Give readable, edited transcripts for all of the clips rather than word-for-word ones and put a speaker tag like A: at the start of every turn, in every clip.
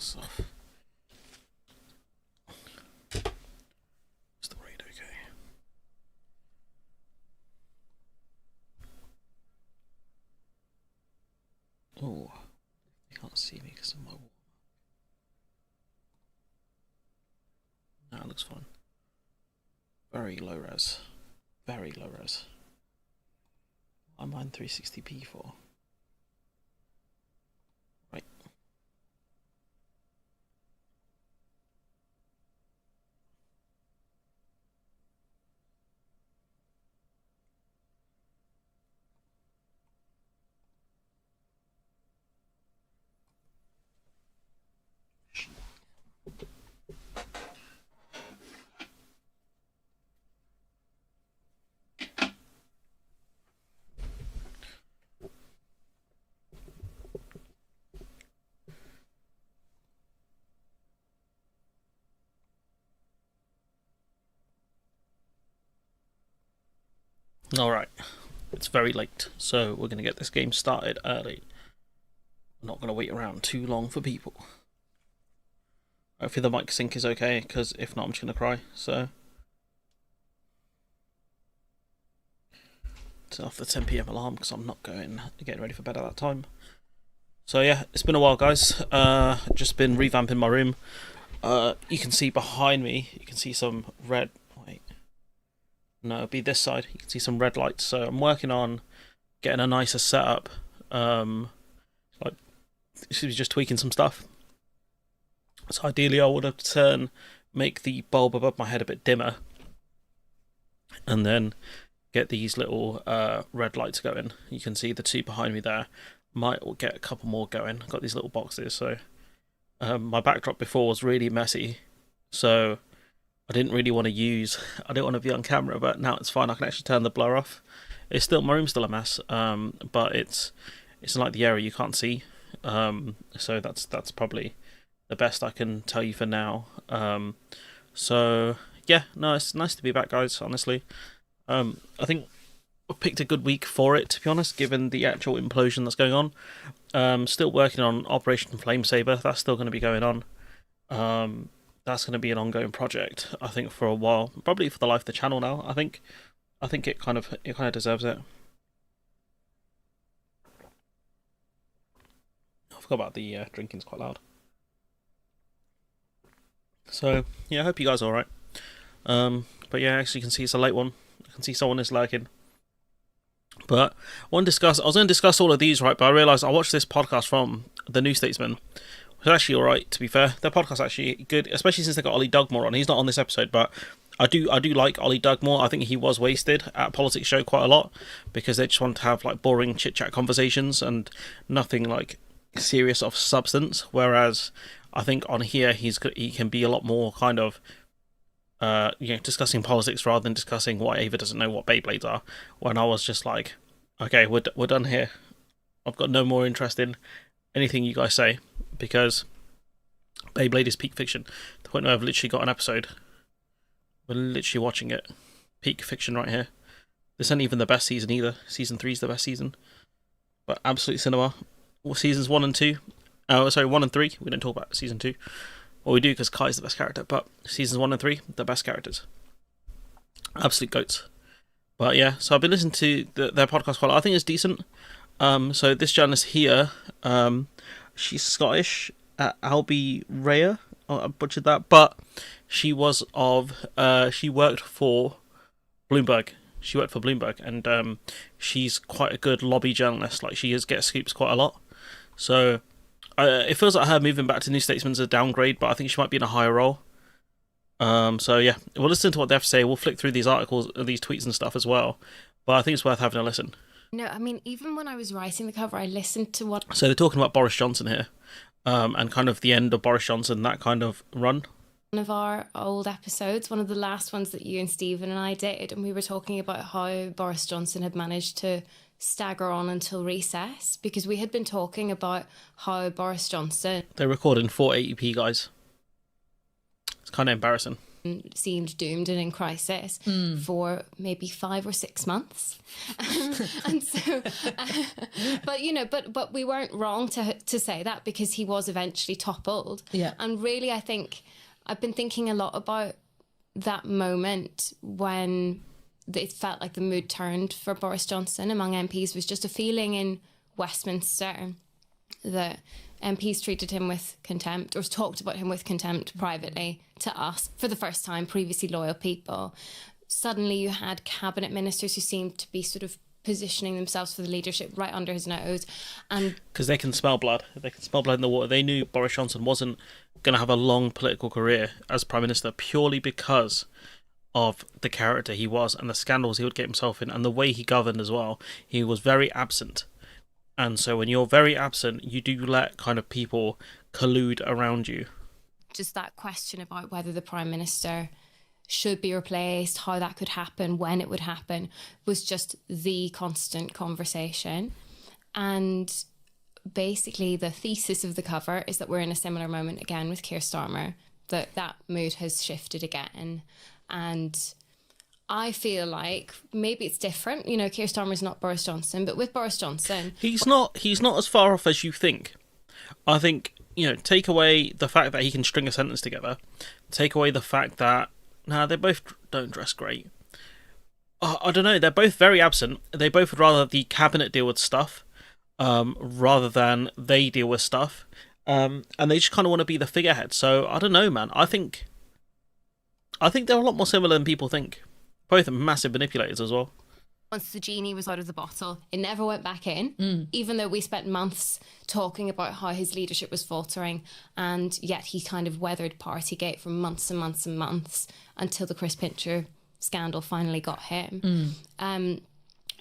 A: glasses off. Is the raid okay? Oh, you can't see me because of my watermark. No, it looks fine. Very low res. Very low res. I'm on 360p for. Right. Alright, it's very late, so we're going to get this game started early. I'm not going to wait around too long for people. Hopefully the mic sync is okay, because if not I'm just going to cry, so... It's off the 10 PM alarm, because I'm not getting ready for bed at that time. So yeah, it's been a while guys, just been revamping my room. You can see behind me, you can see some red... Wait. No, it'll be this side. You can see some red lights. So I'm working on getting a nicer setup. Like, just tweaking some stuff. So ideally, I would have to make the bulb above my head a bit dimmer, and then get these little red lights going. You can see the two behind me there. Might get a couple more going. I've got these little boxes. So my backdrop before was really messy. So I didn't really want to I didn't want to be on camera, but now it's fine. I can actually turn the blur off. It's still, my room's still a mess, but it's like the area you can't see. So that's probably the best I can tell you for now. So yeah, no, it's nice to be back, guys. Honestly, I think I've picked a good week for it, to be honest, given the actual implosion that's going on. Still working on Operation Flamesaber. That's still going to be going on. That's going to be an ongoing project, I think, for a while. Probably for the life of the channel now. I think it kind of deserves it. I forgot about the drinking's quite loud. So yeah, I hope you guys are alright. But yeah, actually, you can see it's a late one. I can see someone is lurking. But I was going to discuss all of these, right? But I realised I watched this podcast from the New Statesman. It's actually alright, to be fair. Their podcast's actually good, especially since they got Ollie Dugmore on. He's not on this episode, but I do like Ollie Dugmore. I think he was wasted at Politics Show quite a lot, because they just want to have like boring chit-chat conversations and nothing like serious of substance. Whereas I think on here he can be a lot more kind of discussing politics rather than discussing why Ava doesn't know what Beyblades are. When I was just like, okay, we're done here. I've got no more interest in anything you guys say, because Beyblade is peak fiction. The point where I've literally got an episode. We're literally watching it. Peak fiction right here. This isn't even the best season either. Season 3 is the best season. But absolute cinema. Well, seasons 1 and 2. 1 and 3. We don't talk about season 2. Well, we do because Kai's the best character. But seasons 1 and 3, the best characters. Absolute goats. But yeah, so I've been listening to their podcast quite a lot. I think it's decent. So this journalist here, she's Scottish, Albie Rhea. Oh, I butchered that, but she was she worked for Bloomberg. She worked for Bloomberg, and she's quite a good lobby journalist. Like, she gets scoops quite a lot. So it feels like her moving back to New Statesman's a downgrade, but I think she might be in a higher role. So yeah, we'll listen to what they have to say. We'll flick through these articles, these tweets and stuff as well. But I think it's worth having a listen.
B: No, I mean, even when I was writing the cover, I listened to what...
A: So they're talking about Boris Johnson here, and kind of the end of Boris Johnson, that kind of run.
B: One of our old episodes, one of the last ones that you and Stephen and I did, and we were talking about how Boris Johnson had managed to stagger on until recess, because we had been talking about how Boris Johnson...
A: They're recording 480p, guys. It's kind of embarrassing.
B: seemed doomed and in crisis for maybe 5 or 6 months. And so, but we weren't wrong to say that, because he was eventually toppled.
C: Yeah.
B: And really, I think I've been thinking a lot about that moment when it felt like the mood turned for Boris Johnson among MPs. Was just a feeling in Westminster that MPs treated him with contempt, or talked about him with contempt privately to us for the first time, previously loyal people. Suddenly you had cabinet ministers who seemed to be sort of positioning themselves for the leadership right under his nose. And
A: because they can smell blood. They can smell blood in the water. They knew Boris Johnson wasn't going to have a long political career as Prime Minister, purely because of the character he was and the scandals he would get himself in, and the way he governed as well. He was very absent. And so when you're very absent, you do let kind of people collude around you.
B: just that question about whether the Prime Minister should be replaced, how that could happen, when it would happen, was just the constant conversation. And basically the thesis of the cover is that we're in a similar moment again with Keir Starmer, that mood has shifted again. And I feel like maybe it's different. You know, Keir Starmer's not Boris Johnson, but with Boris Johnson...
A: He's not as far off as you think. I think, you know, take away the fact that he can string a sentence together, take away the fact that, they both don't dress great. I don't know, they're both very absent. They both would rather the cabinet deal with stuff, rather than they deal with stuff. And they just kind of want to be the figurehead. So, I don't know, man. I think they're a lot more similar than people think. Both are massive manipulators as well.
B: Once the genie was out of the bottle, it never went back in, even though we spent months talking about how his leadership was faltering, and yet he kind of weathered Partygate for months and months and months until the Chris Pincher scandal finally got him.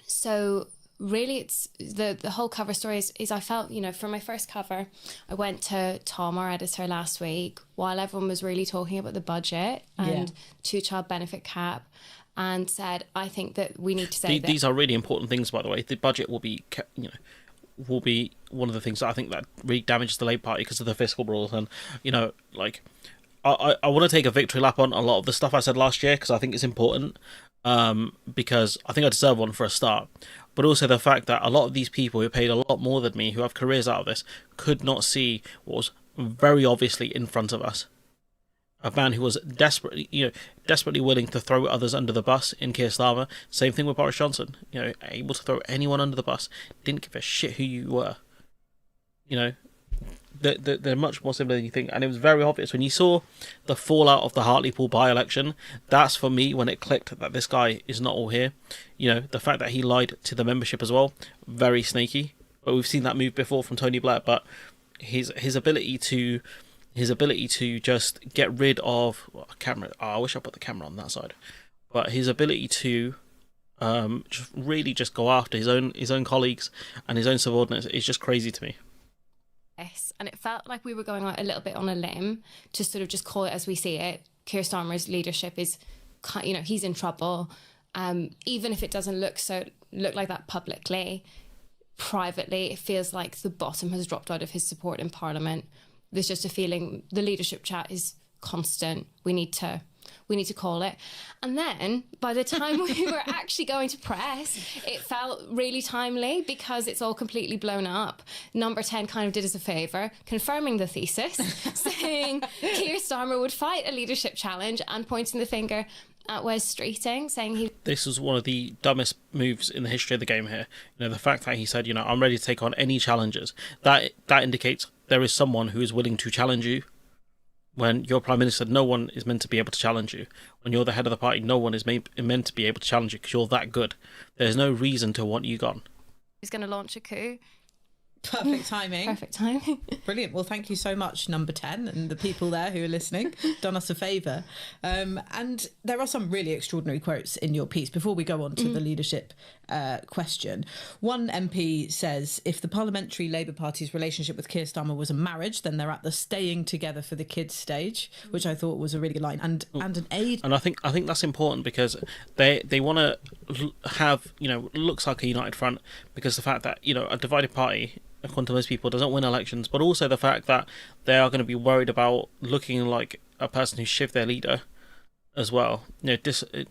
B: So really it's the whole cover story is I felt, you know, for my first cover, I went to Tom, our editor, last week while everyone was really talking about the budget and two-child benefit cap, and said, I think that we need to say that...
A: These are really important things, by the way. The budget will be, will be one of the things that I think that really damages the Labour Party because of the fiscal rules. And, you know, like, I want to take a victory lap on a lot of the stuff I said last year because I think it's important, because I think I deserve one for a start. But also the fact that a lot of these people who paid a lot more than me, who have careers out of this, could not see what was very obviously in front of us. A man who was desperately willing to throw others under the bus in Keir Starmer. Same thing with Boris Johnson. You know, able to throw anyone under the bus. Didn't give a shit who you were. You know, they're much more similar than you think. And it was very obvious when you saw the fallout of the Hartlepool by-election. That's for me when it clicked that this guy is not all here. You know, the fact that he lied to the membership as well, very snaky. But we've seen that move before from Tony Blair. But his ability to just get rid of camera. Oh, I wish I put the camera on that side. But his ability to just go after his own colleagues and his own subordinates is just crazy to me.
B: Yes, and it felt like we were going out a little bit on a limb to sort of just call it as we see it. Keir Starmer's leadership is, you know, he's in trouble. Even if it doesn't look like that publicly, privately, it feels like the bottom has dropped out of his support in Parliament. There's just a feeling the leadership chat is constant. We need to call it. And then by the time we were actually going to press, it felt really timely because it's all completely blown up. Number 10 kind of did us a favour, confirming the thesis, saying Keir Starmer would fight a leadership challenge and pointing the finger at Wes Streeting, saying he...
A: This was one of the dumbest moves in the history of the game here. You know, the fact that he said, you know, I'm ready to take on any challenges. That indicates there is someone who is willing to challenge you. When you're Prime Minister, no one is meant to be able to challenge you. When you're the head of the party, no one is meant to be able to challenge you because you're that good. There's no reason to want you gone.
B: He's going to launch a coup.
C: Perfect timing.
B: Perfect timing.
C: Brilliant. Well, thank you so much, number 10, and the people there who are listening. Done us a favour. And there are some really extraordinary quotes in your piece. Before we go on to the leadership question, one MP says, if the Parliamentary Labour Party's relationship with Keir Starmer was a marriage, then they're at the staying together for the kids stage, which I thought was a really good line. And an aid...
A: And I think that's important because they want to have, you know, looks like a united front, because the fact that, you know, a divided party, according to most people, doesn't win elections, but also the fact that they are going to be worried about looking like a person who shivved their leader. as well. This. I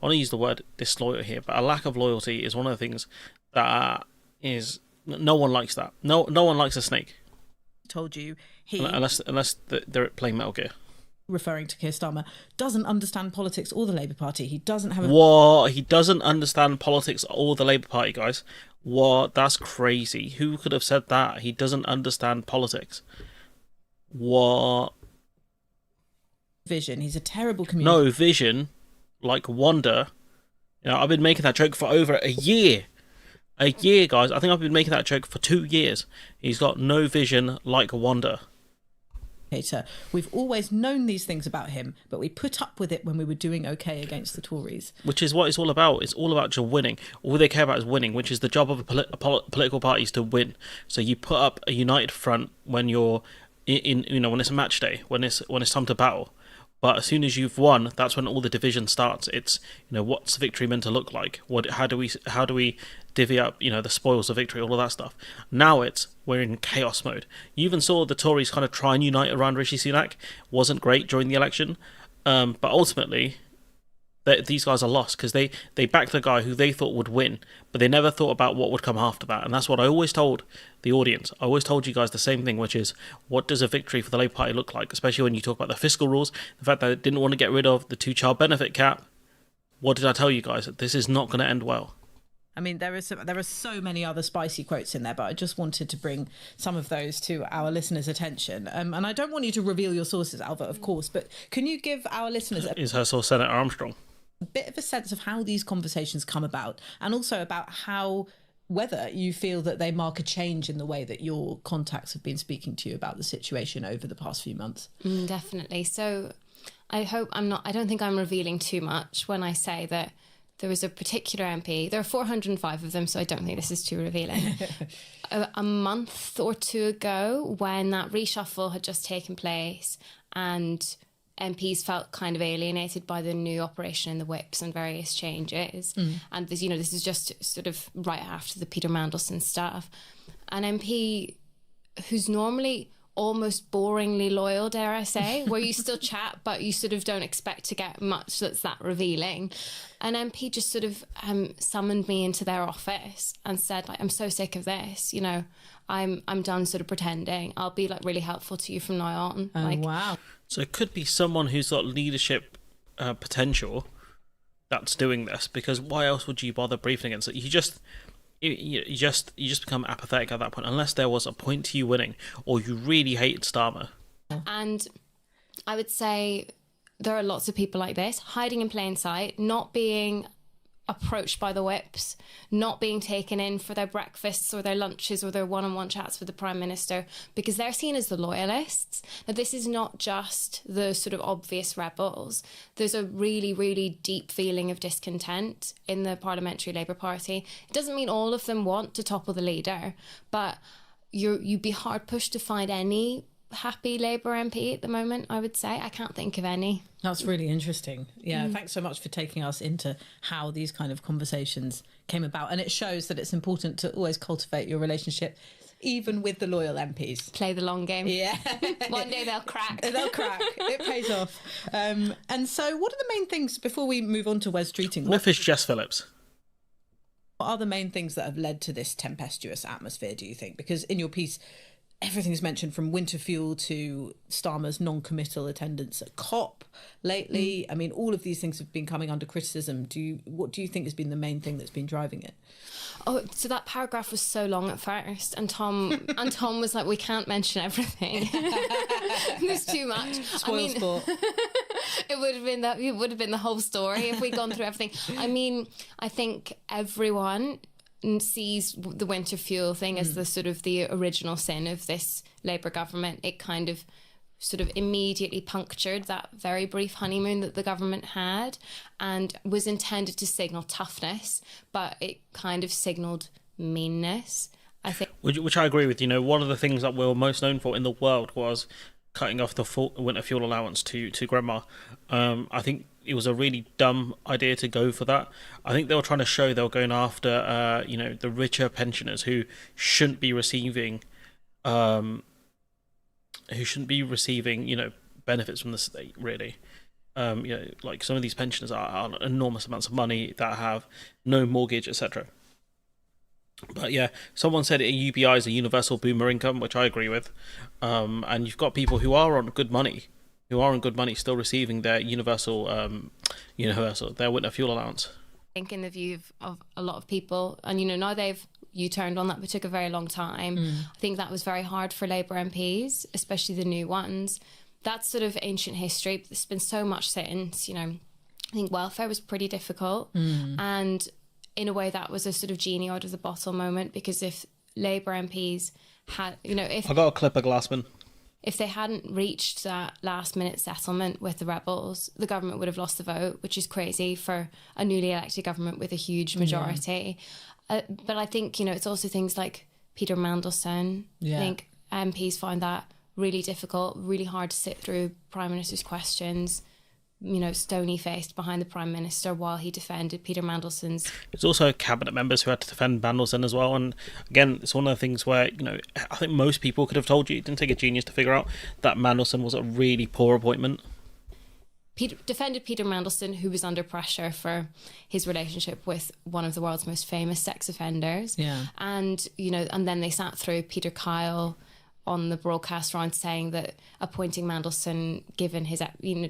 A: want to use the word disloyal here, but a lack of loyalty is one of the things that is no one likes that. No one likes a snake.
C: Told you
A: unless they're playing Metal Gear.
C: Referring to Keir Starmer, doesn't understand politics or the Labour Party. He doesn't have
A: He doesn't understand politics or the Labour Party, guys. What? That's crazy. Who could have said that? He doesn't understand politics. What?
C: Vision. He's a terrible communicator.
A: No vision, like wonder. I've been making that joke for over a year. A year, guys. I think I've been making that joke for 2 years. He's got no vision like wonder.
C: We've always known these things about him, but we put up with it when we were doing okay against the Tories.
A: Which is what it's all about. It's all about just winning. All they care about is winning, which is the job of a political party is to win. So you put up a united front when you're when it's a match day, when it's time to battle. But as soon as you've won, that's when all the division starts. It's what's victory meant to look like? How do we divvy up the spoils of victory, all of that stuff. Now we're in chaos mode. You even saw the Tories kind of try and unite around Rishi Sunak. Wasn't great during the election, but ultimately these guys are lost because they backed the guy who they thought would win, but they never thought about what would come after that. And that's what I always told the audience. I always told you guys the same thing, which is, what does a victory for the Labour Party look like? Especially when you talk about the fiscal rules, the fact that they didn't want to get rid of the 2-child benefit cap. What did I tell you guys? This is not going to end well.
C: I mean, there are so many other spicy quotes in there, but I just wanted to bring some of those to our listeners' attention. And I don't want you to reveal your sources, Alva, of course, but can you give our listeners
A: Is her source Senator Armstrong?
C: A bit of a sense of how these conversations come about, and also about whether you feel that they mark a change in the way that your contacts have been speaking to you about the situation over the past few months?
B: Definitely. So I don't think I'm revealing too much when I say that there was a particular MP, there are 405 of them, so I don't think this is too revealing. a month or two ago, when that reshuffle had just taken place and MPs felt kind of alienated by the new operation in the whips and various changes. And this is just sort of right after the Peter Mandelson stuff. An MP who's normally almost boringly loyal, dare I say, where you still chat, but you sort of don't expect to get much that's that revealing. An MP just sort of summoned me into their office and said, I'm so sick of this, I'm done sort of pretending. I'll be really helpful to you from now on.
C: Oh, wow.
A: So it could be someone who's got leadership potential that's doing this, because why else would you bother briefing against it? You just become apathetic at that point, unless there was a point to you winning or you really hated Starmer.
B: And I would say there are lots of people like this, hiding in plain sight, not being approached by the whips, not being taken in for their breakfasts or their lunches or their one-on-one chats with the Prime Minister, because they're seen as the loyalists. Now, this is not just the sort of obvious rebels. There's a really, really deep feeling of discontent in the Parliamentary Labour Party. It doesn't mean all of them want to topple the leader, but you'd be hard pushed to find any happy Labour MP at the moment, I would say. I can't think of any.
C: That's really interesting. Yeah, thanks so much for taking us into how these kind of conversations came about. And it shows that it's important to always cultivate your relationship, even with the loyal MPs.
B: Play the long game.
C: Yeah.
B: One day they'll crack.
C: They'll crack. It pays off. And so what are the main things, before we move on to Wes Streeting?
A: What if it's Jess Phillips?
C: What are the main things that have led to this tempestuous atmosphere, do you think? Because in your piece, everything's mentioned, from winter fuel to Starmer's non-committal attendance at COP lately. I mean, all of these things have been coming under criticism. What do you think has been the main thing that's been driving it?
B: Oh, so that paragraph was so long at first, and Tom was like, "We can't mention everything. There's too much."
C: Sport.
B: It would have been that. It would have been the whole story if we'd gone through everything. I mean, I think everyone sees the winter fuel thing as the sort of the original sin of this Labour government. It kind of sort of immediately punctured that very brief honeymoon that the government had, and was intended to signal toughness, but it kind of signalled meanness, I think.
A: Which I agree with. One of the things that we were most known for in the world was cutting off the winter fuel allowance to grandma. I think it was a really dumb idea to go for that. I think they were trying to show they were going after, the richer pensioners who shouldn't be receiving, benefits from the state, really. Like some of these pensioners are enormous amounts of money that have no mortgage, etc. But yeah, someone said a UBI is a universal boomer income, which I agree with. And you've got people who are on good money, still receiving their their winter fuel allowance.
B: I think in the view of a lot of people, and now they've U-turned on that, but took a very long time. I think that was very hard for Labour MPs, especially the new ones. That's sort of ancient history, but there's been so much since, I think welfare was pretty difficult. And in a way that was a sort of genie out of the bottle moment, because if Labour MPs had, if...
A: I got a clip of Glassman.
B: If they hadn't reached that last minute settlement with the rebels, the government would have lost the vote, which is crazy for a newly elected government with a huge majority. But I think, it's also things like Peter Mandelson. I think MPs find that really difficult, really hard to sit through Prime Minister's questions, stony-faced behind the Prime Minister while he defended Peter Mandelson's...
A: There's also cabinet members who had to defend Mandelson as well, and again, it's one of the things where, I think most people could have told you, it didn't take a genius to figure out that Mandelson was a really poor appointment.
B: Defended Peter Mandelson, who was under pressure for his relationship with one of the world's most famous sex offenders. And, and then they sat through Peter Kyle on the broadcast round saying that appointing Mandelson, given his,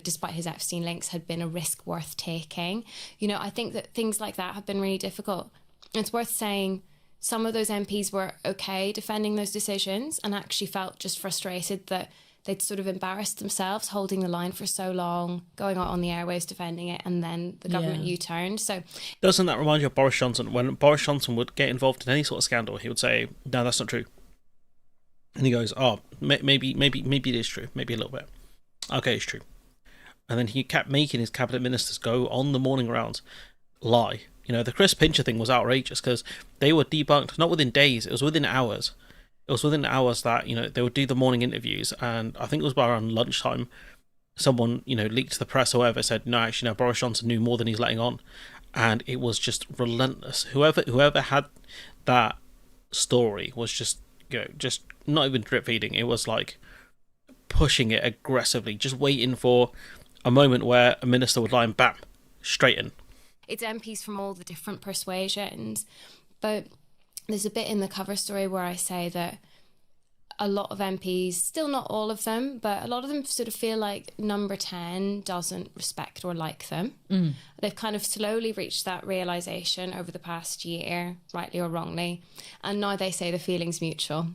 B: despite his Epstein links, had been a risk worth taking. I think that things like that have been really difficult. It's worth saying some of those MPs were okay defending those decisions and actually felt just frustrated that they'd sort of embarrassed themselves holding the line for so long, going out on the airwaves defending it, and then the government U-turned. So,
A: doesn't that remind you of Boris Johnson? When Boris Johnson would get involved in any sort of scandal, he would say, "No, that's not true." And he goes, "Oh, maybe it is true. Maybe a little bit. Okay, it's true." And then he kept making his cabinet ministers go on the morning rounds, lie. The Chris Pincher thing was outrageous because they were debunked not within days; it was within hours. It was within hours that, they would do the morning interviews, and I think it was by around lunchtime, someone, leaked to the press or whatever, said, no, actually, no, Boris Johnson knew more than he's letting on. And it was just relentless. Whoever had that story was just not even drip feeding. It was like pushing it aggressively, just waiting for a moment where a minister would lie and bam, straight in.
B: It's MPs from all the different persuasions, but there's a bit in the cover story where I say that a lot of MPs, still not all of them, but a lot of them sort of feel like number 10 doesn't respect or like them. They've kind of slowly reached that realisation over the past year, rightly or wrongly, and now they say the feeling's mutual.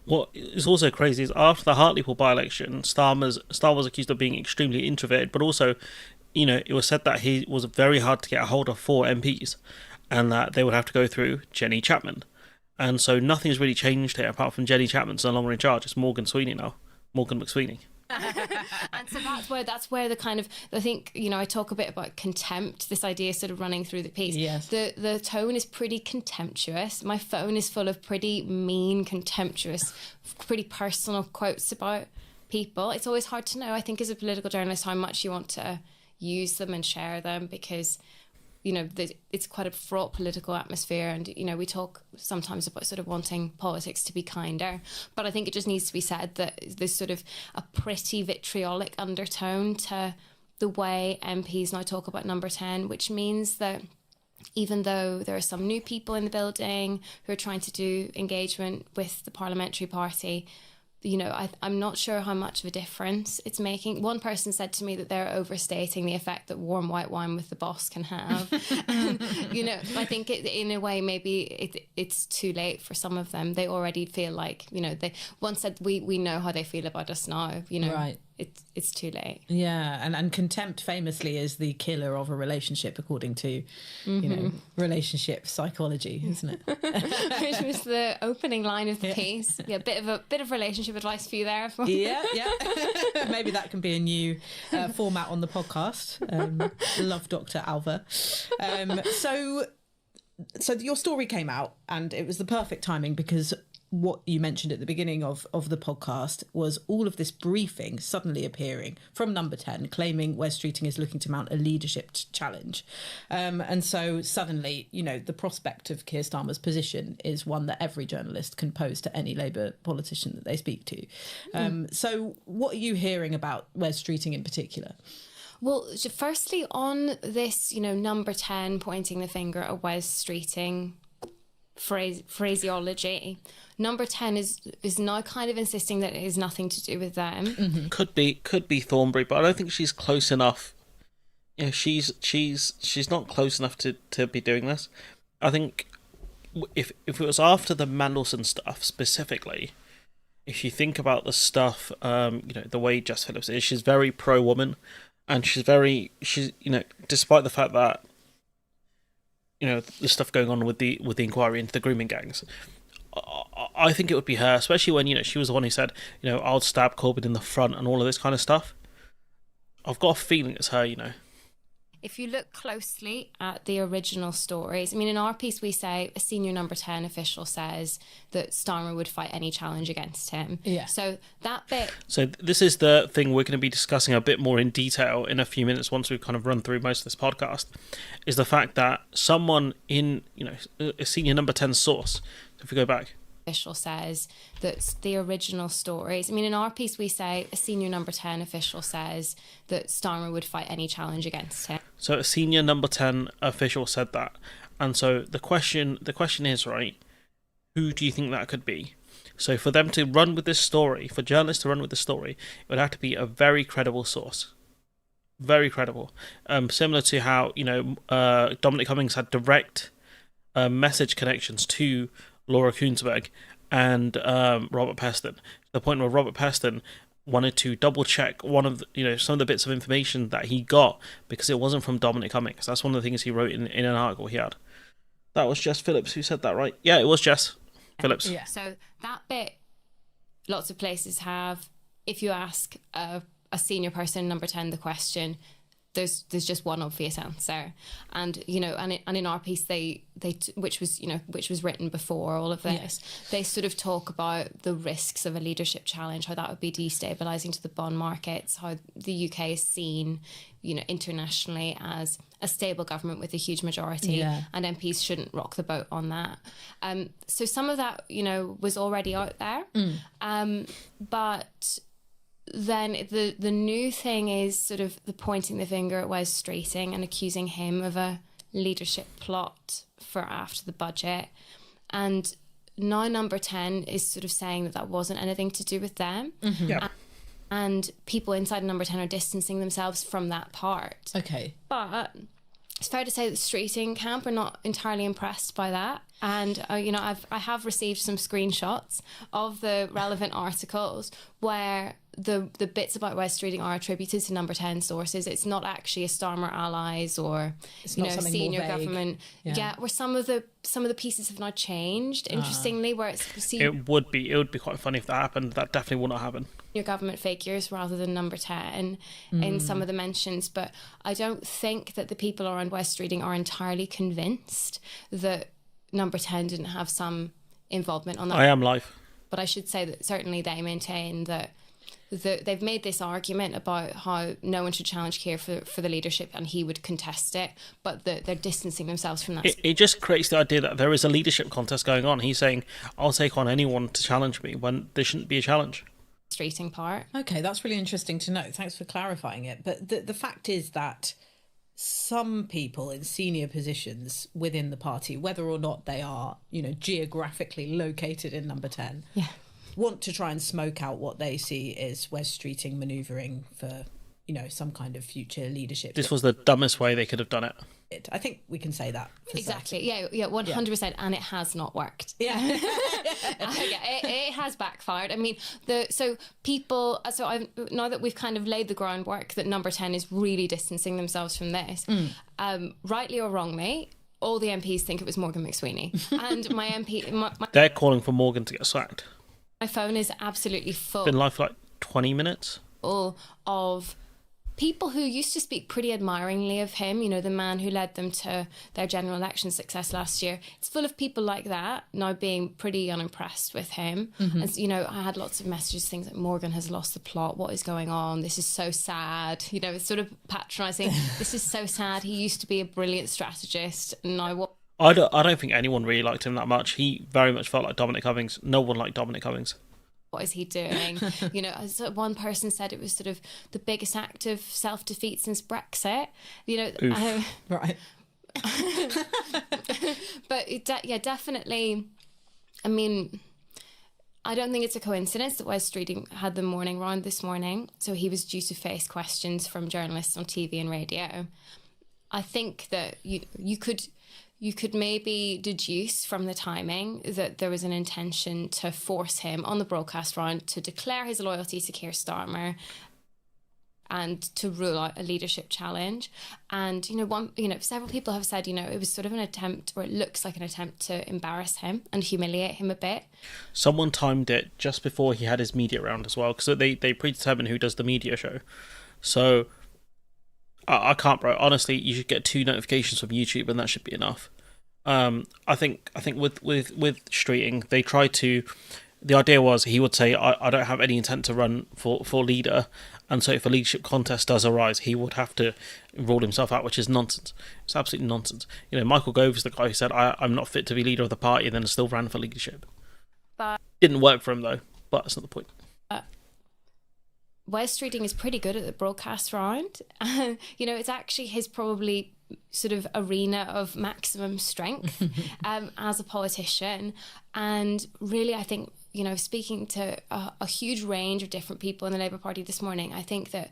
A: What is also crazy is after the Hartlepool by-election, Starr was accused of being extremely introverted, but also, it was said that he was very hard to get a hold of for MPs, and that they would have to go through Jenny Chapman. And so nothing's really changed here apart from Jenny Chapman's no longer in charge. It's Morgan Sweeney now. Morgan McSweeney.
B: And so that's where the kind of, I think, I talk a bit about contempt, this idea sort of running through the piece.
C: Yes.
B: The tone is pretty contemptuous. My phone is full of pretty mean, contemptuous, pretty personal quotes about people. It's always hard to know, I think, as a political journalist, how much you want to use them and share them, because it's quite a fraught political atmosphere, and we talk sometimes about sort of wanting politics to be kinder, but I think it just needs to be said that there's sort of a pretty vitriolic undertone to the way MPs now talk about number 10, which means that even though there are some new people in the building who are trying to do engagement with the parliamentary party, I'm not sure how much of a difference it's making. One person said to me that they're overstating the effect that warm white wine with the boss can have. I think in a way, maybe it's too late for some of them. They already feel like, they once said, we know how they feel about us now,
C: Right.
B: It's too late.
C: Yeah, and contempt famously is the killer of a relationship, according to, relationship psychology, isn't it?
B: Which was the opening line of the piece. Yeah, bit of relationship advice for you there.
C: Yeah. Maybe that can be a new format on the podcast. Love Dr. Alva. So your story came out, and it was the perfect timing, because what you mentioned at the beginning of the podcast was all of this briefing suddenly appearing from Number 10, claiming Wes Streeting is looking to mount a leadership challenge. And so suddenly, the prospect of Keir Starmer's position is one that every journalist can pose to any Labour politician that they speak to. So what are you hearing about Wes Streeting in particular?
B: Well, firstly, on this, number 10 pointing the finger at Wes Streeting phraseology, number 10 is now kind of insisting that it has nothing to do with them.
C: Mm-hmm.
A: Could be Thornbury, but I don't think she's close enough. She's not close enough to be doing this. I think if it was after the Mandelson stuff specifically, if you think about the stuff, the way Jess Phillips is, she's very pro-woman, and she's despite the fact that the stuff going on with the inquiry into the grooming gangs, I think it would be her, especially when she was the one who said I'll stab Corbyn in the front and all of this kind of stuff. I've got a feeling it's her.
B: If you look closely at the original stories, in our piece we say a senior number 10 official says that Starmer would fight any challenge against him.
C: Yeah.
B: So that bit...
A: So this is the thing we're going to be discussing a bit more in detail in a few minutes once we've kind of run through most of this podcast, is the fact that someone in, a senior number 10 source, if we go back...
B: official says that the original stories, in our piece we say a senior number 10 official says that Starmer would fight any challenge against him.
A: So a senior number 10 official said that, and so the question is, right, who do you think that could be? So for them to run with this story, for journalists to run with this story, it would have to be a very credible source, very credible, similar to how Dominic Cummings had direct message connections to Laura Kuenssberg and Robert Peston, to the point where Robert Peston wanted to double check one of some of the bits of information that he got because it wasn't from Dominic Cummings. That's one of the things he wrote in an article he had. That was Jess Phillips who said that, right? Yeah, it was Jess Phillips.
B: Yeah. So that bit, lots of places have, if you ask a senior person, number 10, the question, there's just one obvious answer, and and in our piece they which was written before all of this, they sort of talk about the risks of a leadership challenge, how that would be destabilising to the bond markets, how the UK is seen internationally as a stable government with a huge majority, and MPs shouldn't rock the boat on that. So some of that was already out there, but then the new thing is sort of the pointing the finger at Wes Streeting and accusing him of a leadership plot for after the budget. And now number 10 is sort of saying that wasn't anything to do with them.
C: Mm-hmm.
A: Yeah.
B: And people inside number 10 are distancing themselves from that part.
C: Okay.
B: But it's fair to say that Streeting camp are not entirely impressed by that. And, I have received some screenshots of the relevant articles where the bits about Wes Streeting are attributed to number 10 sources. It's not actually a Starmer allies or senior government. Yeah, where some of the pieces have now changed. Interestingly, where
A: it would be quite funny if that happened. That definitely will not happen.
B: Your government figures rather than number 10 in some of the mentions, but I don't think that the people around Wes Streeting are entirely convinced that number 10 didn't have some involvement on that.
A: I am live.
B: But I should say that certainly they maintain that they've made this argument about how no one should challenge Keir for the leadership and he would contest it, but they're distancing themselves from that.
A: It just creates the idea that there is a leadership contest going on. He's saying, I'll take on anyone to challenge me when there shouldn't be a challenge.
B: Streeting part.
C: Okay, that's really interesting to know. Thanks for clarifying it. But the fact is that some people in senior positions within the party, whether or not they are, geographically located in number 10, want to try and smoke out what they see is Wes Streeting manoeuvring for, some kind of future leadership.
A: This was the dumbest way they could have done it.
C: I think we can say that.
B: Exactly. Certain. Yeah, 100%. Yeah. And it has not worked.
C: Yeah.
B: It has backfired. Now that we've kind of laid the groundwork that number 10 is really distancing themselves from this, rightly or wrongly, all the MPs think it was Morgan McSweeney. And my MP...
A: They're calling for Morgan to get sacked.
B: My phone is absolutely full.
A: Been live for like 20 minutes.
B: Of people who used to speak pretty admiringly of him, the man who led them to their general election success last year. It's full of people like that now being pretty unimpressed with him. Mm-hmm. And, I had lots of messages, things like Morgan has lost the plot. What is going on? This is so sad. It's sort of patronising. This is so sad. He used to be a brilliant strategist. And now what?
A: I don't think anyone really liked him that much. He very much felt like Dominic Cummings. No one liked Dominic Cummings.
B: what is he doing? As one person said, it was sort of the biggest act of self-defeat since Brexit.
C: Right.
B: But definitely. I mean, I don't think it's a coincidence that Wes Streeting had the morning round this morning. So he was due to face questions from journalists on TV and radio. I think that you could maybe deduce from the timing that there was an intention to force him on the broadcast round to declare his loyalty to Keir Starmer and to rule out a leadership challenge. And, several people have said, it was sort of an attempt, or it looks like an attempt to embarrass him and humiliate him a bit.
A: Someone timed it just before he had his media round as well, because they predetermine who does the media show. So I can't, bro. Honestly, you should get 2 notifications from YouTube and that should be enough. I think with Streeting, they tried to... The idea was he would say, I don't have any intent to run for leader, and so if a leadership contest does arise, he would have to rule himself out, which is nonsense. It's absolutely nonsense. Michael Gove is the guy who said, I'm not fit to be leader of the party, and then still ran for leadership.
B: But
A: didn't work for him, though, but that's not the point.
B: Wes Streeting is pretty good at the broadcast round. It's actually his probably sort of arena of maximum strength as a politician. And really, I think, speaking to a huge range of different people in the Labour Party this morning, I think that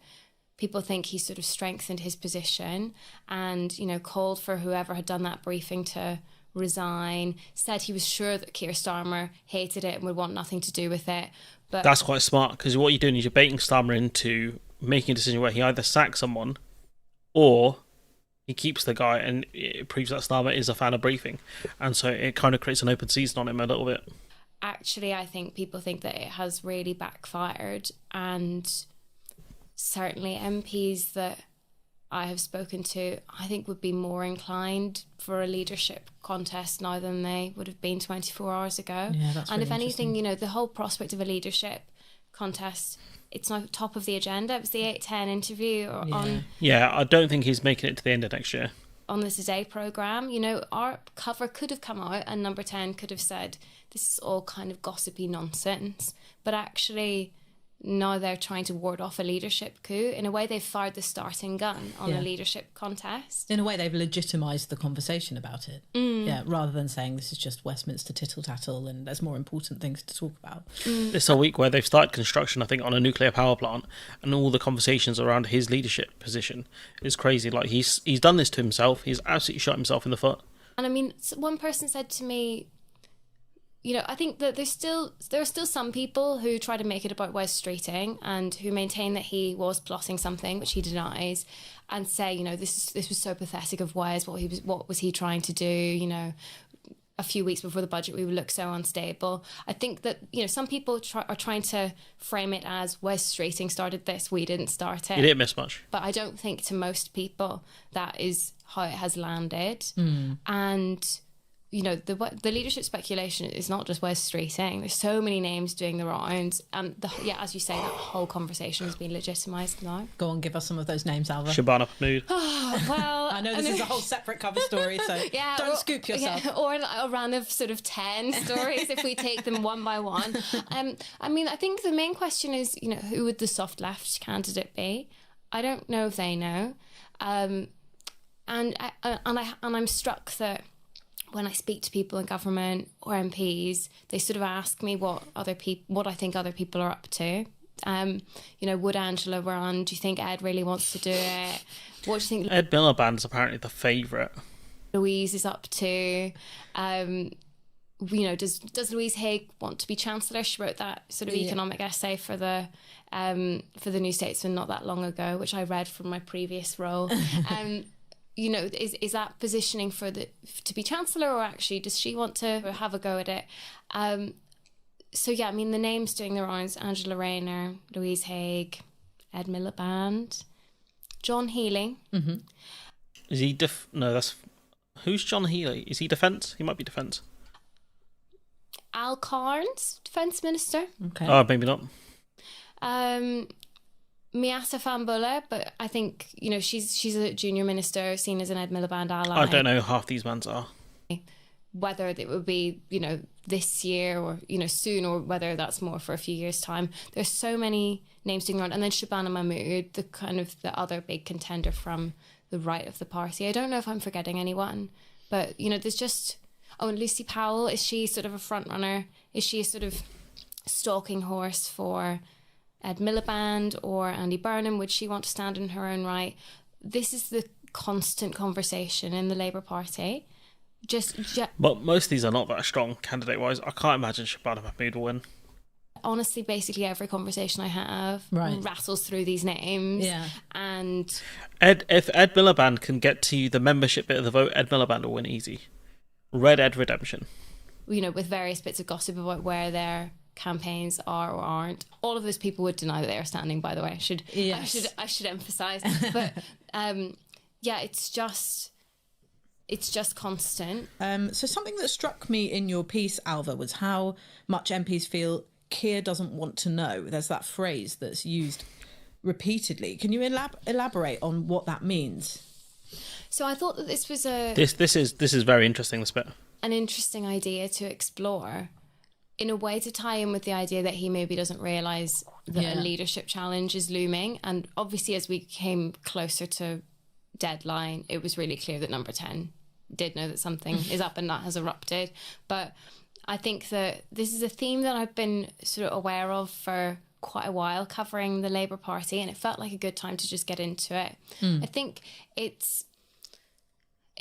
B: people think he sort of strengthened his position and, called for whoever had done that briefing to resign, said he was sure that Keir Starmer hated it and would want nothing to do with it. But
A: that's quite smart, because what you're doing is you're baiting Starmer into making a decision where he either sacks someone or he keeps the guy, and it proves that Starmer is a fan of briefing. And so it kind of creates an open season on him a little bit.
B: Actually, I think people think that it has really backfired, and certainly MPs that I have spoken to, I think, would be more inclined for a leadership contest now than they would have been 24 hours ago.
C: Yeah, that's
B: and
C: really
B: if anything, the whole prospect of a leadership contest, it's not top of the agenda. It was the 8:10 interview on...
A: Yeah, I don't think he's making it to the end of next year.
B: On the Today programme, our cover could have come out and Number 10 could have said, this is all kind of gossipy nonsense. But actually... now they're trying to ward off a leadership coup. In a way, they've fired the starting gun on a leadership contest.
C: In a way, they've legitimised the conversation about it. Yeah, rather than saying this is just Westminster tittle-tattle and there's more important things to talk about.
A: It's a week where they've started construction, I think, on a nuclear power plant, and all the conversations around his leadership position is crazy. Like, he's done this to himself. He's absolutely shot himself in the foot.
B: And I mean, one person said to me, I think that there are still some people who try to make it about Wes Streeting and who maintain that he was plotting something, which he denies, and say, this was so pathetic of Wes. What was he trying to do? A few weeks before the budget, we would look so unstable. I think that some people are trying to frame it as Wes Streeting started this, we didn't start it.
A: You didn't miss much.
B: But I don't think to most people that is how it has landed. And the leadership speculation is not just Wes Streeting. There's so many names doing the rounds, and as you say, that whole conversation has been legitimised now.
C: Go on, give us some of those names, Alva.
A: Shabana Mahmood.
B: Well,
C: I know this is a whole separate cover story, so don't scoop yourself.
B: Yeah, or a run of sort of 10 stories if we take them one by one. I mean, I think the main question is, who would the soft left candidate be? I don't know if they know, and I'm struck that when I speak to people in government or MPs, they sort of ask me what I think other people are up to. Would Angela run? Do you think Ed really wants to do it? What do you think
A: Ed Miliband's apparently the favourite.
B: Louise is up to? Does Louise Haigh want to be Chancellor? She wrote that sort of economic essay for the New Statesman not that long ago, which I read from my previous role. Is that positioning to be Chancellor, or actually does she want to have a go at it? The names doing the rounds: Angela Rayner, Louise Haigh, Ed Miliband, John Healy.
A: Mm-hmm. Is he who's John Healy? Is he defence? He might be defence.
B: Al Carnes, Defence Minister.
C: Okay.
A: Oh, maybe not.
B: Miata Fambulla, but I think she's a junior minister seen as an Ed Miliband ally.
A: I don't know who half these bands are.
B: whether it would be, this year or, soon, or whether that's more for a few years' time. There's so many names doing around. And then Shabana Mahmood, the kind of the other big contender from the right of the party. I don't know if I'm forgetting anyone, but, there's just... Oh, and Lucy Powell, is she sort of a front runner? Is she a sort of stalking horse for Ed Miliband or Andy Burnham? Would she want to stand in her own right? This is the constant conversation in the Labour Party.
A: But most of these are not that strong candidate-wise. I can't imagine Shabana Mahmood will win.
B: Honestly, basically every conversation I have rattles through these names.
C: Yeah.
B: And
A: If Ed Miliband can get to the membership bit of the vote, Ed Miliband will win easy. Red Ed redemption.
B: With various bits of gossip about where their campaigns are or aren't. All of those people would deny that they are standing, by the way. I should emphasise. But it's just constant.
C: So something that struck me in your piece, Alva, was how much MPs feel Keir doesn't want to know. There's that phrase that's used repeatedly. Can you elaborate on what that means?
B: So I thought that this was
A: this is very interesting, this bit.
B: An interesting idea to explore, in a way to tie in with the idea that he maybe doesn't realise that a leadership challenge is looming. And obviously, as we came closer to deadline, it was really clear that number 10 did know that something is up and that has erupted. But I think that this is a theme that I've been sort of aware of for quite a while, covering the Labour Party, and it felt like a good time to just get into it. I think it's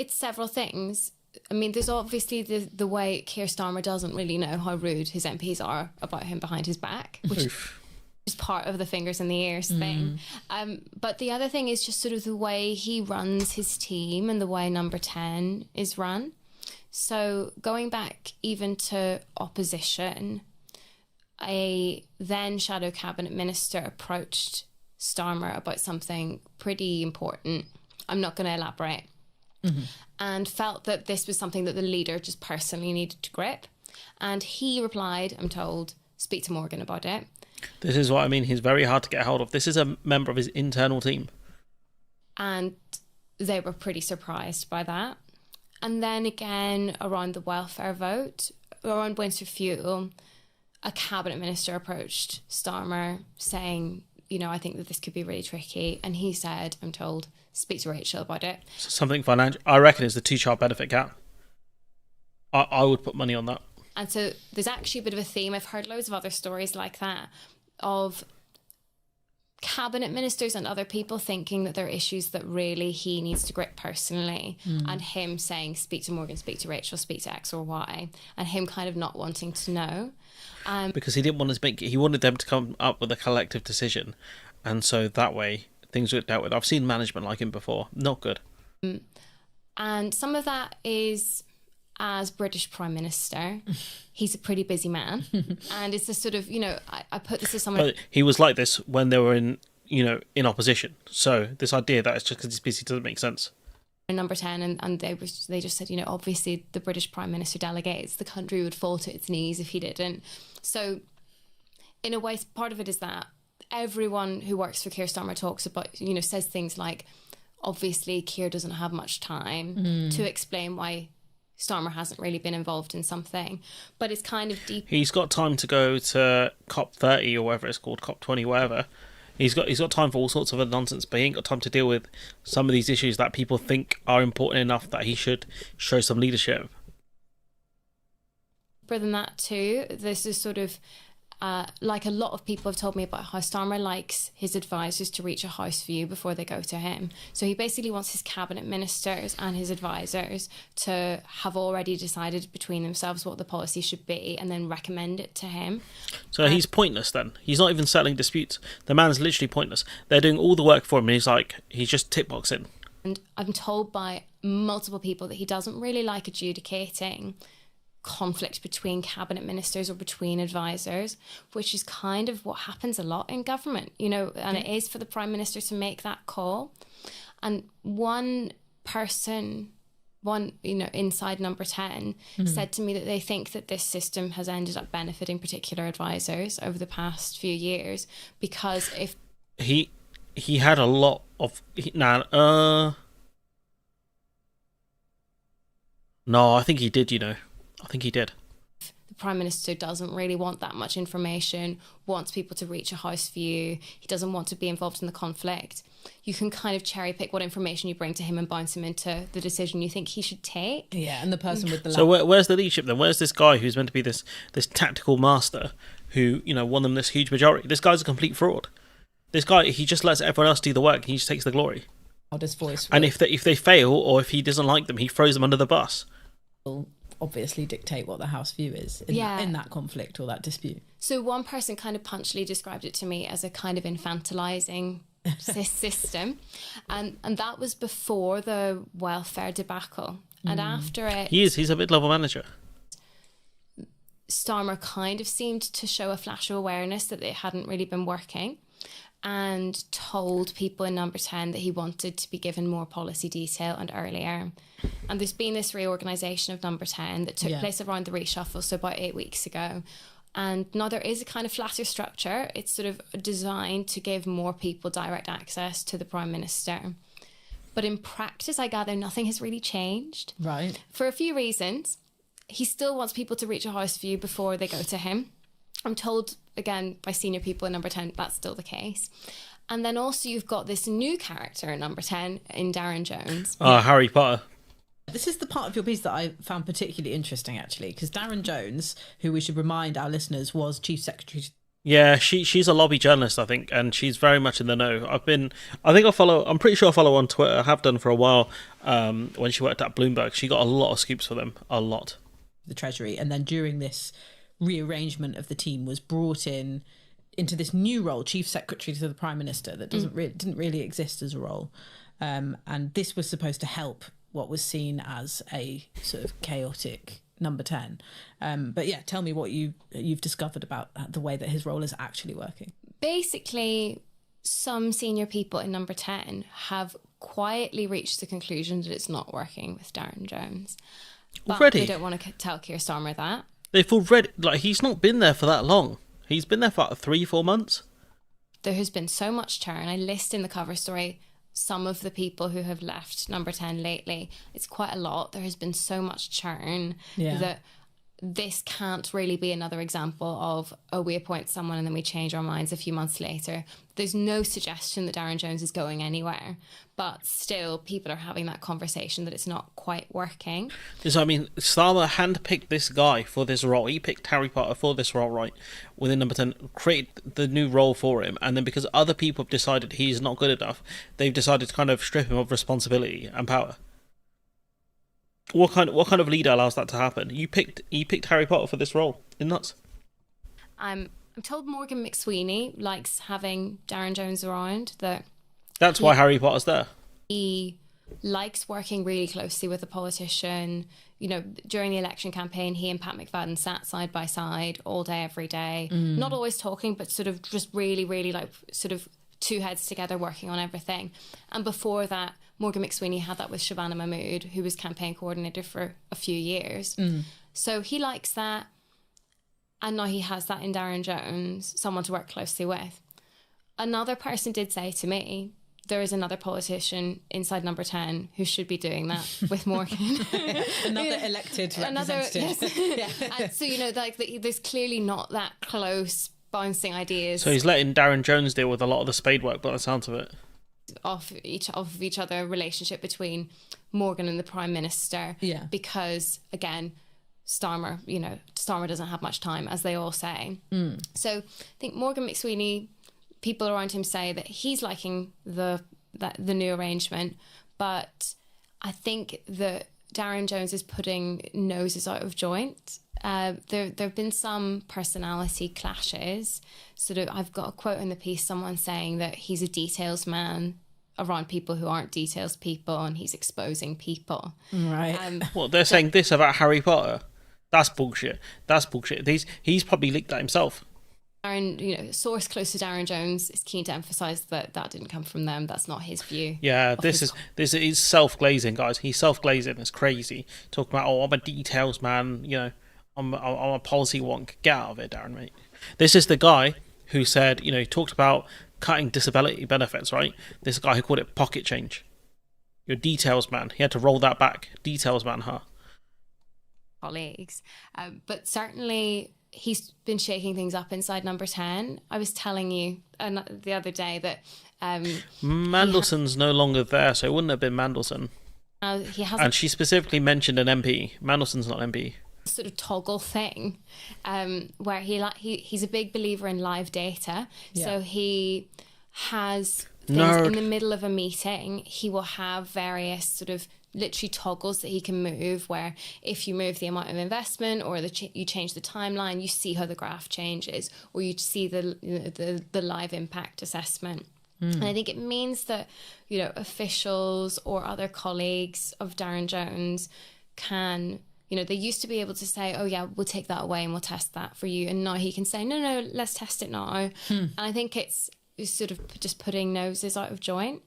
B: several things. I mean, there's obviously the way Keir Starmer doesn't really know how rude his MPs are about him behind his back, which is part of the fingers in the ears thing. But the other thing is just sort of the way he runs his team and the way number 10 is run. So going back even to opposition, a then shadow cabinet minister approached Starmer about something pretty important. I'm not going to elaborate. And felt that this was something that the leader just personally needed to grip. And he replied, I'm told, speak to Morgan about it.
A: This is what I mean. He's very hard to get hold of. This is a member of his internal team.
B: And they were pretty surprised by that. And then again, around the welfare vote, around winter fuel, a cabinet minister approached Starmer saying, I think that this could be really tricky. And he said, I'm told, speak to Rachel about it.
A: Something financial. I reckon it's the 2-child benefit cap. I would put money on that.
B: And so there's actually a bit of a theme. I've heard loads of other stories like that of cabinet ministers and other people thinking that there are issues that really he needs to grip personally, and him saying, speak to Morgan, speak to Rachel, speak to X or Y, and him kind of not wanting to know.
A: Because he didn't want he wanted them to come up with a collective decision, and so that way things were dealt with. I've seen management like him before. Not good.
B: And some of that is, as British Prime Minister, he's a pretty busy man. And it's a sort of, I put this as someone...
A: But he was like this when they were in opposition. So this idea that it's just because he's busy doesn't make sense.
B: Number 10, and they just said, obviously the British Prime Minister delegates, the country would fall to its knees if he didn't. So in a way, part of it is that everyone who works for Keir Starmer talks about, says things like, obviously Keir doesn't have much time to explain why Starmer hasn't really been involved in something, but it's kind of deep.
A: He's got time to go to COP30 or whatever it's called, COP20, whatever. He's got time for all sorts of other nonsense, but he ain't got time to deal with some of these issues that people think are important enough that he should show some leadership.
B: Deeper than that too, this is sort of like a lot of people have told me about how Starmer likes his advisors to reach a house view before they go to him. So he basically wants his cabinet ministers and his advisors to have already decided between themselves what the policy should be and then recommend it to him.
A: So he's pointless then. He's not even settling disputes. The man's literally pointless. They're doing all the work for him and he's just tick boxing.
B: And I'm told by multiple people that he doesn't really like adjudicating conflict between cabinet ministers or between advisors, which is kind of what happens a lot in government, and it is for the Prime Minister to make that call. And one person, inside number 10 said to me that they think that this system has ended up benefiting particular advisors over the past few years, because if
A: he had a lot of No, I think he did, you know. I think he did.
B: The Prime Minister doesn't really want that much information, wants people to reach a house view, he doesn't want to be involved in the conflict. You can kind of cherry pick what information you bring to him and bounce him into the decision you think he should take.
C: Yeah, and the person with the
A: So where's the leadership then? Where's this guy who's meant to be this tactical master who, you know, won them this huge majority? This guy's a complete fraud. This guy, he just lets everyone else do the work and he just takes the glory.
C: loudest voice
A: And if they fail or if he doesn't like them, he throws them under the bus.
C: will obviously dictate what the House view is in that conflict or that dispute.
B: So one person kind of punchily described it to me as a kind of infantilizing system, and that was before the welfare debacle. And after it,
A: He's a mid-level manager.
B: Starmer kind of seemed to show a flash of awareness that it hadn't really been working, and told people in Number 10 that he wanted to be given more policy detail and earlier. And there's been this reorganisation of Number 10 that took place around the reshuffle, so about 8 weeks ago. And now there is a kind of flatter structure. It's sort of designed to give more people direct access to the Prime Minister. But in practice, I gather nothing has really changed.
C: Right.
B: For a few reasons. He still wants people to reach a house view before they go to him. I'm told, again, by senior people in Number 10, that's still the case. And then also you've got this new character in Number 10 in Darren Jones.
A: Harry Potter.
C: This is the part of your piece that I found particularly interesting, actually, because Darren Jones, who we should remind our listeners was Chief Secretary.
A: Yeah, she's a lobby journalist, I think, and she's very much in the know. I'm pretty sure I follow her on Twitter. I have done for a while. When she worked at Bloomberg, she got a lot of scoops for them, a lot.
C: The Treasury, and then during this rearrangement of the team was brought into this new role, Chief Secretary to the Prime Minister, that didn't really exist as a role, and this was supposed to help what was seen as a sort of chaotic Number 10. But yeah, tell me what you've discovered about the way that his role is actually working.
B: Basically, some senior people in Number 10 have quietly reached the conclusion that it's not working with Darren Jones. But
A: Already?
B: they don't want to tell Keir Starmer that.
A: They've already, he's not been there for that long. He's been there for 3-4 months.
B: There has been so much churn. I list in the cover story some of the people who have left Number 10 lately. It's quite a lot. There has been so much churn that this can't really be another example of, we appoint someone and then we change our minds a few months later. There's no suggestion that Darren Jones is going anywhere, but still people are having that conversation that it's not quite working.
A: Starmer handpicked this guy for this role. He picked Harry Potter for this role, right? Within Number 10, create the new role for him, and then because other people have decided he's not good enough, they've decided to kind of strip him of responsibility and power. What kind of leader allows that to happen? He picked Harry Potter for this role. Isn't that?
B: I'm told Morgan McSweeney likes having Darren Jones around.
A: That's why Harry Potter's there.
B: He likes working really closely with a politician. You know, during the election campaign, he and Pat McFadden sat side by side all day, every day. Not always talking, but sort of just really, really like sort of two heads together working on everything. And before that, Morgan McSweeney had that with Shabana Mahmood, who was campaign coordinator for a few years. So he likes that. And now he has that in Darren Jones, someone to work closely with. Another person did say to me, there is another politician inside Number 10 who should be doing that with Morgan.
C: Another elected representative.
B: And so, you know, there's clearly not that close bouncing ideas.
A: So he's letting Darren Jones deal with a lot of the spade work by the sounds of it.
B: Off each other relationship between Morgan and the Prime Minister.
C: Yeah.
B: Because, again, Starmer doesn't have much time, as they all say. So I think Morgan McSweeney, people around him say that he's liking the new arrangement, but I think that Darren Jones is putting noses out of joint. There have been some personality clashes. I've got a quote in the piece, someone saying that he's a details man around people who aren't details people, and he's exposing people.
C: Right.
A: They're saying this about Harry Potter? That's bullshit. He's probably leaked that himself.
B: Darren, source close to Darren Jones is keen to emphasise that didn't come from them. That's not his view.
A: Yeah, this is self-glazing, guys. He's self-glazing. It's crazy. Talking about, I'm a details man, I'm a policy wonk. Get out of it, Darren, mate. This is the guy who said, he talked about cutting disability benefits, right? This guy who called it pocket change. You're a details man. He had to roll that back. Details man, huh?
B: colleagues. But certainly he's been shaking things up inside Number 10. I was telling you the other day that
A: Mandelson's no longer there, so it wouldn't have been Mandelson.
B: He has,
A: and she specifically mentioned an MP. Mandelson's not an MP.
B: Sort of toggle thing, where he's a big believer in live data. Yeah. So he has things in the middle of a meeting. He will have various sort of literally toggles that he can move, where if you move the amount of investment or you change the timeline, you see how the graph changes, or you see the live impact assessment. And I think it means that, you know, officials or other colleagues of Darren Jones can, you know, they used to be able to say, oh yeah, we'll take that away and we'll test that for you, and now he can say, no, let's test it now. And I think it's sort of just putting noses out of joint.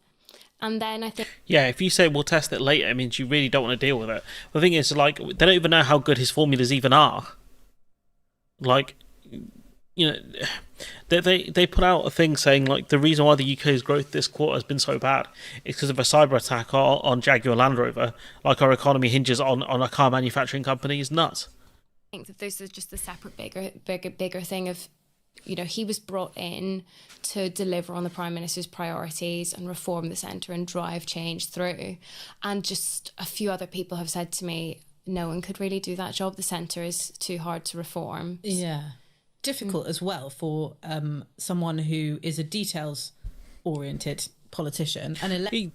B: And then I think,
A: yeah, if you say we'll test it later, it means you really don't want to deal with it. The thing is, like, they don't even know how good his formulas even are. Like, you know, they put out a thing saying, like, the reason why the UK's growth this quarter has been so bad is because of a cyber attack on Jaguar Land Rover. Like, our economy hinges on a car manufacturing company is nuts.
B: I think that there's just the separate bigger thing of, you know, he was brought in to deliver on the Prime Minister's priorities and reform the centre and drive change through. And just a few other people have said to me, no one could really do that job. The centre is too hard to reform.
C: Yeah. Difficult as well for someone who is a details-oriented politician.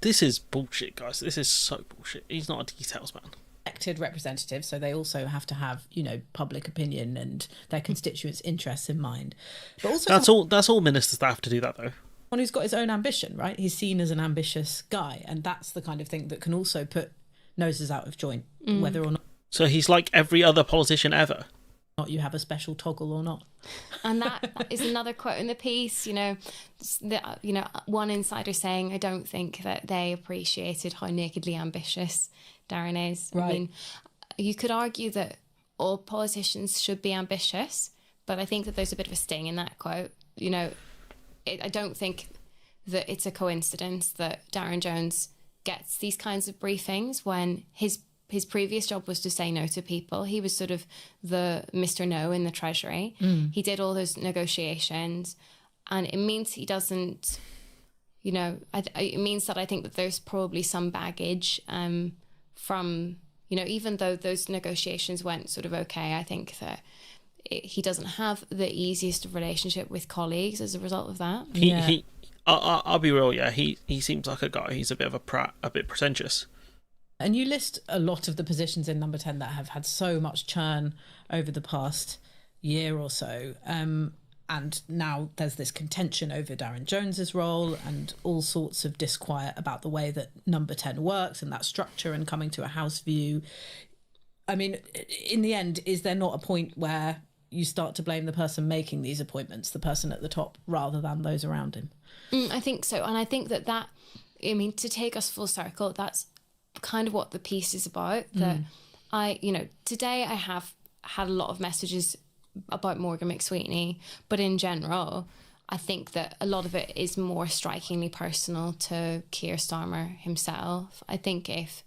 A: This is bullshit, guys. This is so bullshit. He's not a details man.
C: Elected representative, so they also have to have, you know, public opinion and their constituents' interests in mind. But also
A: that's all ministers that have to do that, though.
C: One who's got his own ambition, right? He's seen as an ambitious guy, and that's the kind of thing that can also put noses out of joint, whether or not.
A: So he's like every other politician ever.
C: Not you have a special toggle or not.
B: And that is another quote in the piece, you know, one insider saying, I don't think that they appreciated how nakedly ambitious Darren is.
C: Right.
B: I mean, you could argue that all politicians should be ambitious, but I think that there's a bit of a sting in that quote. You know, I don't think that it's a coincidence that Darren Jones gets these kinds of briefings when his previous job was to say no to people. He was sort of the Mr. No in the Treasury. He did all those negotiations, and it means he doesn't, you know, it means that I think that there's probably some baggage from, you know, even though those negotiations went sort of okay, I think that he doesn't have the easiest relationship with colleagues as a result of that.
A: I'll be real, yeah, he seems like a guy, he's a bit of a prat, a bit pretentious.
C: And you list a lot of the positions in Number 10 that have had so much churn over the past year or so. And now there's this contention over Darren Jones's role and all sorts of disquiet about the way that Number 10 works and that structure and coming to a house view. I mean, in the end, is there not a point where you start to blame the person making these appointments, the person at the top, rather than those around him?
B: I think so. And I think that, I mean, to take us full circle, that's kind of what the piece is about. That today I have had a lot of messages about Morgan McSweeney, but in general I think that a lot of it is more strikingly personal to Keir Starmer himself. I think if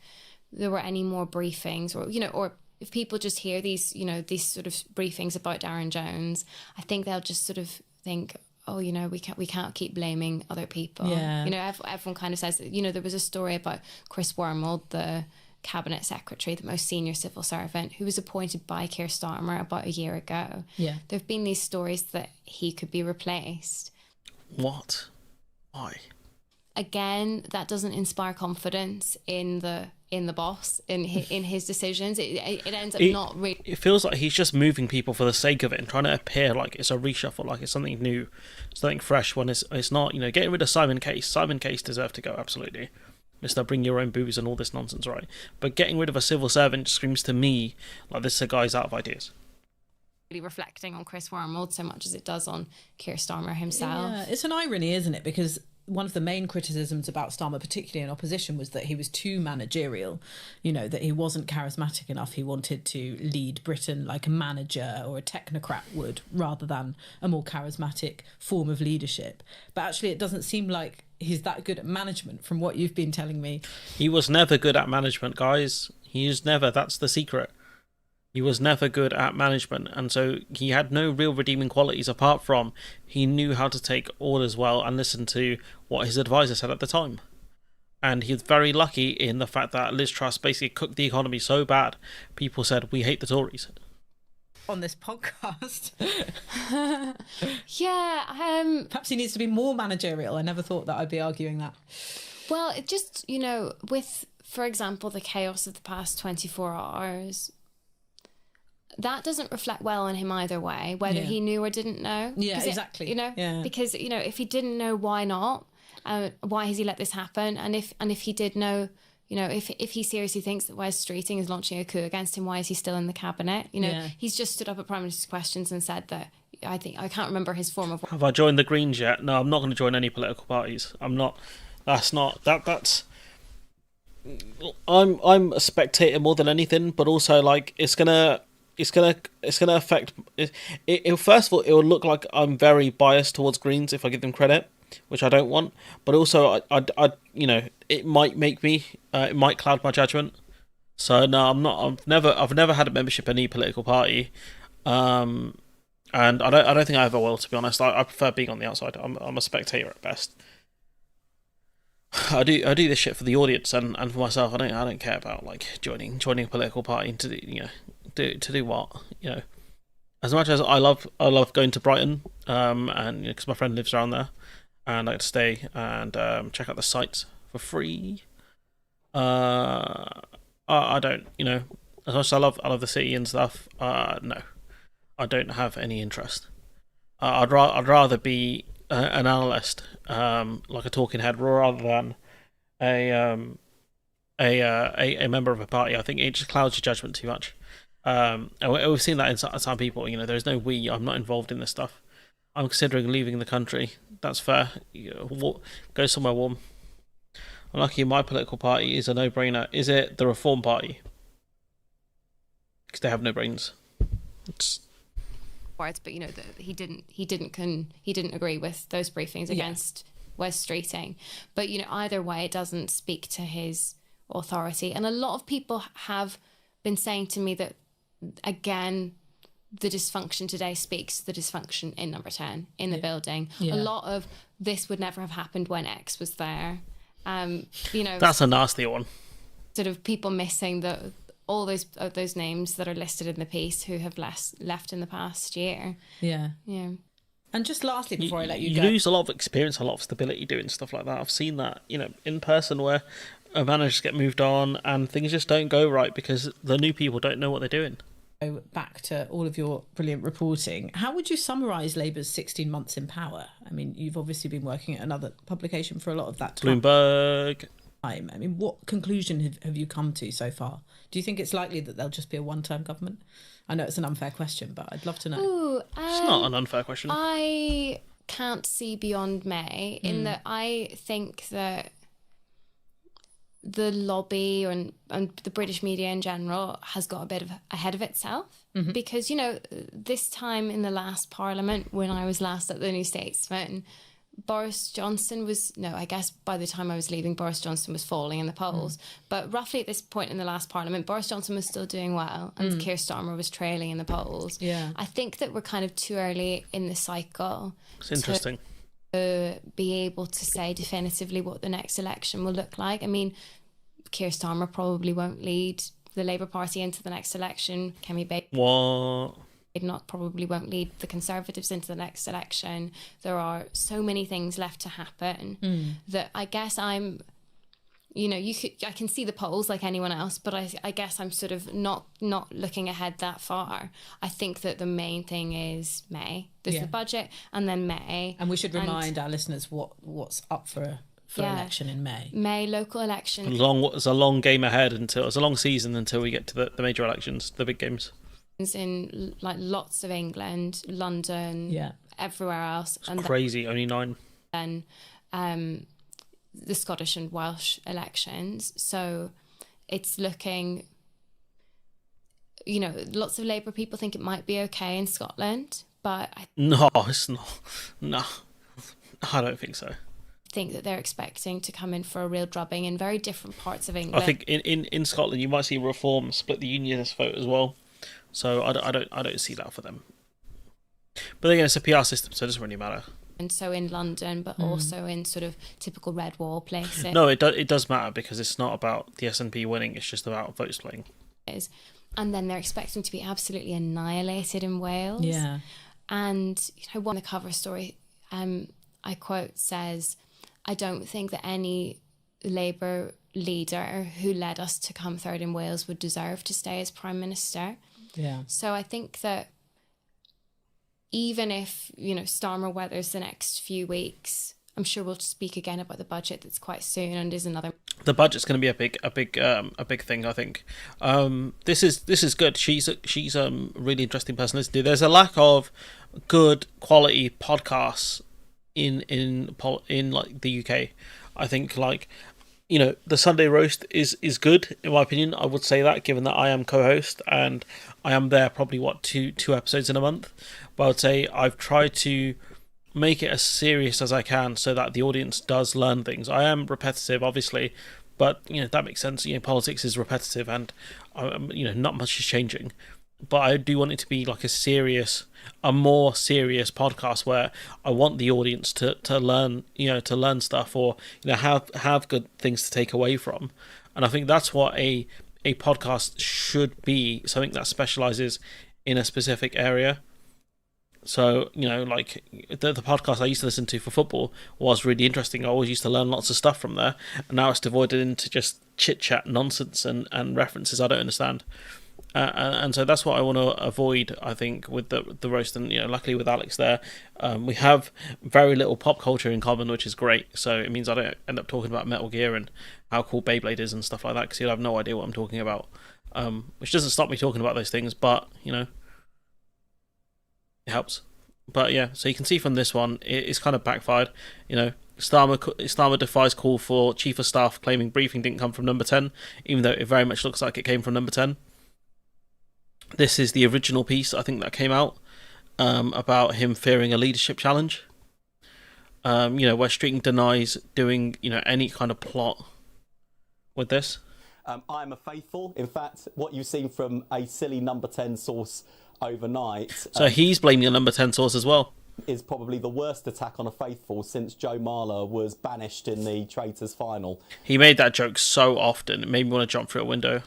B: there were any more briefings, or, you know, or if people just hear these, you know, these sort of briefings about Darren Jones, I think they'll just sort of think, oh, you know, we can't keep blaming other people.
C: Yeah.
B: You know, everyone kind of says, you know, there was a story about Chris Wormald, the cabinet secretary, the most senior civil servant, who was appointed by Keir Starmer about a year ago.
C: Yeah.
B: There have been these stories that he could be replaced.
A: What? Why?
B: Again, that doesn't inspire confidence in the boss, in his decisions. It ends up not really.
A: It feels like he's just moving people for the sake of it and trying to appear like it's a reshuffle, like it's something new, something fresh, when it's not. You know, getting rid of Simon Case. Simon Case deserved to go, absolutely. Mr. Bring Your Own Booze and all this nonsense, right? But getting rid of a civil servant screams to me like this is a guy's out of ideas.
B: Really reflecting on Chris Wormald so much as it does on Keir Starmer himself.
C: Yeah, it's an irony, isn't it? Because one of the main criticisms about Starmer, particularly in opposition, was that he was too managerial, you know, that he wasn't charismatic enough. He wanted to lead Britain like a manager or a technocrat would, rather than a more charismatic form of leadership. But actually, it doesn't seem like he's that good at management from what you've been telling me.
A: He was never good at management, guys. He was never. That's the secret. He was never good at management, and so he had no real redeeming qualities apart from he knew how to take orders well and listen to what his advisor said at the time. And he's very lucky in the fact that Liz Truss basically cooked the economy so bad, people said, we hate the Tories.
C: On this podcast.
B: Yeah.
C: Perhaps he needs to be more managerial. I never thought that I'd be arguing that.
B: Well, it just, with, for example, the chaos of the past 24 hours, that doesn't reflect well on him either way, whether he knew or didn't know.
C: Yeah, exactly.
B: Because, if he didn't know, why not? Why has he let this happen? And if he did know, if he seriously thinks that Wes Streeting is launching a coup against him, why is he still in the cabinet? He's just stood up at Prime Minister's questions and said that, I can't remember his form of...
A: Have I joined the Greens yet? No, I'm not going to join any political parties. I'm not. That's I'm a spectator more than anything, but also like it's gonna affect it. First of all, it will look like I'm very biased towards Greens if I give them credit, which I don't want. But also, I it might make me, it might cloud my judgment. So no, I'm not. I've never had a membership in any political party, and I don't think I ever will. To be honest, I prefer being on the outside. I'm a spectator at best. I do this shit for the audience and for myself. I don't care about like joining a political party to do what. As much as I love going to Brighton, and because my friend lives around there, and I like to stay and check out the sites for free. I don't, as much as I love the city and stuff. No, I don't have any interest. I'd rather be an analyst, like a talking head, rather than a member of a party. I think it just clouds your judgment too much. And we've seen that in some people. There's no we. I'm not involved in this stuff. I'm considering leaving the country. That's fair. Go somewhere warm. I'm lucky my political party is a no-brainer. Is it the Reform Party? Because they have no brains.
B: But he didn't agree with those briefings against Wes Streeting. But either way, it doesn't speak to his authority. And a lot of people have been saying to me that, again, the dysfunction today speaks to the dysfunction in Number 10 in the building. A lot of this would never have happened when X was there.
A: That's a nasty one.
B: Sort of people missing all those names that are listed in the piece who have left in the past year. Yeah.
C: And just lastly, before I let you go,
A: you lose a lot of experience, a lot of stability doing stuff like that. I've seen that, in person where managers get moved on and things just don't go right because the new people don't know what they're doing.
C: Back to all of your brilliant reporting, how would you summarise Labour's 16 months in power? I mean, you've obviously been working at another publication for a lot of that time.
A: Bloomberg.
C: I mean, what conclusion have you come to so far? Do you think it's likely that there'll just be a one-term government? I know it's an unfair question, but I'd love to know.
A: It's not an unfair question.
B: I can't see beyond May in that I think that the lobby and the British media in general has got a bit ahead of itself because, this time in the last Parliament, when I was last at the New Statesman, Boris Johnson was, I guess by the time I was leaving, Boris Johnson was falling in the polls. But roughly at this point in the last Parliament, Boris Johnson was still doing well and Keir Starmer was trailing in the polls. Yeah. I think that we're kind of too early in the cycle.
A: It's interesting.
B: To be able to say definitively what the next election will look like. I mean, Keir Starmer probably won't lead the Labour Party into the next election. Kemi
A: What?
B: Probably won't lead the Conservatives into the next election. There are so many things left to happen that I guess I'm, I can see the polls like anyone else, but I guess I'm sort of not looking ahead that far. I think that the main thing is May. There's the budget and then May.
C: And we should remind our listeners what's up for election in May.
B: May local elections.
A: It's a long game ahead it's a long season until we get to the major elections, the big games.
B: In like lots of England, London, everywhere else.
A: It's crazy, only 9.
B: And the Scottish and Welsh elections. So it's looking, lots of Labour people think it might be okay in Scotland, but
A: no, it's not. No, I don't think so.
B: Think that they're expecting to come in for a real drubbing in very different parts of England.
A: I think in Scotland you might see Reform split the Unionist vote as well. So I don't see that for them. But then again, it's a PR system, so it doesn't really matter.
B: And so in London, but also in sort of typical red wall places.
A: No, it does matter, because it's not about the SNP winning, it's just about votes playing.
B: And then they're expecting to be absolutely annihilated in Wales.
C: Yeah.
B: And one of the cover story, I quote, says, "I don't think that any Labour leader who led us to come third in Wales would deserve to stay as Prime Minister."
C: Yeah.
B: So I think that even if, Starmer weathers the next few weeks, I'm sure we'll speak again about the budget that's quite soon and is another.
A: The budget's going to be a big thing, I think. This is good. She's a really interesting person to listen to. There's a lack of good quality podcasts in like the UK. I think, like, the Sunday roast is good in my opinion. I would say that, given that I am co-host and I am there probably two episodes in a month. But I would say I've tried to make it as serious as I can so that the audience does learn things. I am repetitive, obviously, but that makes sense. Politics is repetitive, and not much is changing. But I do want it to be like a more serious podcast where I want the audience to learn, to learn stuff, or have good things to take away from. And I think that's what a podcast should be, something that specializes in a specific area. So, like the podcast I used to listen to for football was really interesting. I always used to learn lots of stuff from there, and now it's devoid into just chit chat nonsense and references I don't understand. And so that's what I want to avoid, I think, with the roast. And luckily with Alex there, we have very little pop culture in common, which is great. So it means I don't end up talking about Metal Gear and how cool Beyblade is and stuff like that, because he'll have no idea what I'm talking about. Which doesn't stop me talking about those things, but it helps. But yeah, so you can see from this one, it's kind of backfired. Starmer defies call for Chief of Staff, claiming briefing didn't come from number 10, even though it very much looks like it came from number 10. This is the original piece, I think, that came out about him fearing a leadership challenge. Where Streeting denies doing, any kind of plot with this.
D: I'm a faithful. In fact, what you've seen from a silly number 10 source overnight.
A: So he's blaming a number 10 source as well.
D: Is probably the worst attack on a faithful since Joe Marler was banished in the Traitors final.
A: He made that joke so often, it made me want to jump through a window.